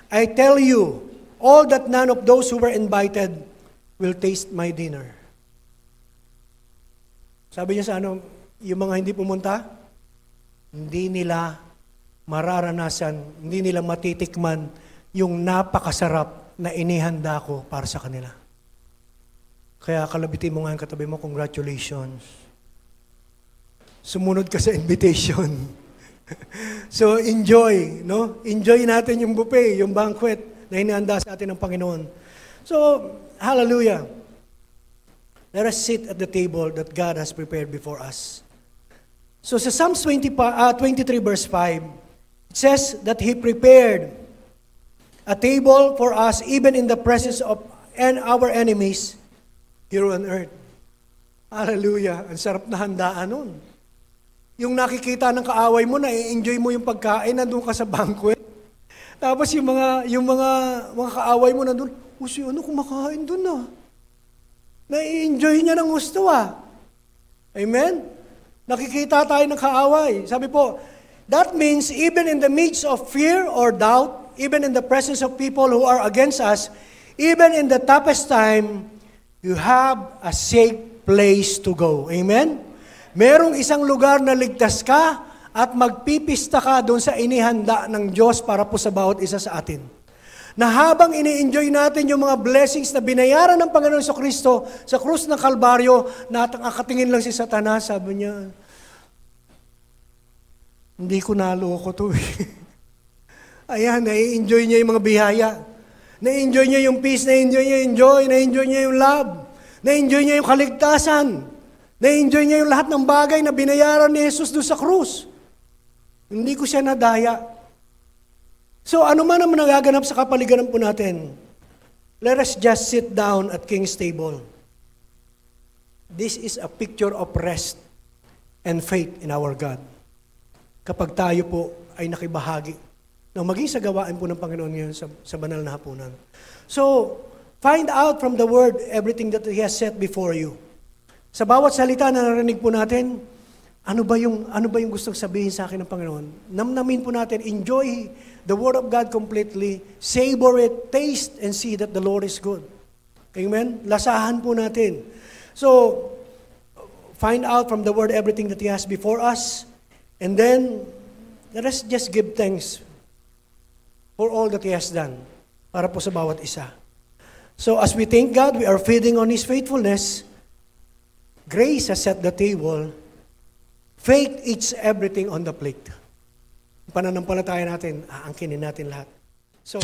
I tell you, all that none of those who were invited will taste my dinner. Sabi niya sa yung mga hindi pumunta, hindi nila mararanasan, hindi nila matitikman yung napakasarap na inihanda ko para sa kanila. Kaya kalabitin mo nga ang katabi mo, congratulations. Sumunod ka sa invitation. So enjoy, no? Enjoy natin yung buffet, yung banquet na hinahanda sa atin ng Panginoon. So, hallelujah. Let us sit at the table that God has prepared before us. So sa Psalms 23 verse 5, it says that He prepared a table for us even in the presence of our enemies here on earth. Hallelujah. Ang sarap na handaan nun. Yung nakikita ng kaaway mo, na-enjoy mo yung pagkain, nandun ka sa banquet. Tapos yung mga kaaway mo nandun, si ano kumakain dun na? Na-enjoy niya ng gusto Amen? Nakikita tayo ng kaaway. Sabi po, that means even in the midst of fear or doubt, even in the presence of people who are against us, even in the toughest time, you have a safe place to go. Amen? Merong isang lugar na ligtas ka at magpipista ka doon sa inihanda ng Diyos para po sa bawat isa sa atin. Na habang ini-enjoy natin yung mga blessings na binayaran ng Panginoon sa Kristo sa krus ng Kalbaryo, nakakatingin lang si Satanas, sabi niya, hindi ko naloko to Ayan, na-enjoy niya yung mga biyaya. Na-enjoy niya yung peace, na-enjoy niya yung joy, na-enjoy niya yung love, na-enjoy niya yung kaligtasan, na-enjoy niya yung lahat ng bagay na binayaran ni Jesus doon sa krus. Hindi ko siya nadaya. So ano man ang nagaganap sa kapaligiran po natin, let us just sit down at King's table. This is a picture of rest and faith in our God. Kapag tayo po ay nakibahagi ng maging sa gawain po ng Panginoon ngayon sa banal na hapunan. So, find out from the Word everything that He has set before you. Sa bawat salita na narinig po natin, ano ba yung gustong sabihin sa akin ng Panginoon? Namnamin po natin, enjoy the Word of God completely, savor it, taste and see that the Lord is good. Amen? Lasahan po natin. So, find out from the Word everything that He has before us, and then, let us just give thanks for all that He has done para po sa bawat isa. So, as we thank God, we are feeding on His faithfulness. Grace has set the table. Faith eats everything on the plate. Pananampalataya natin, aangkinin natin lahat. So,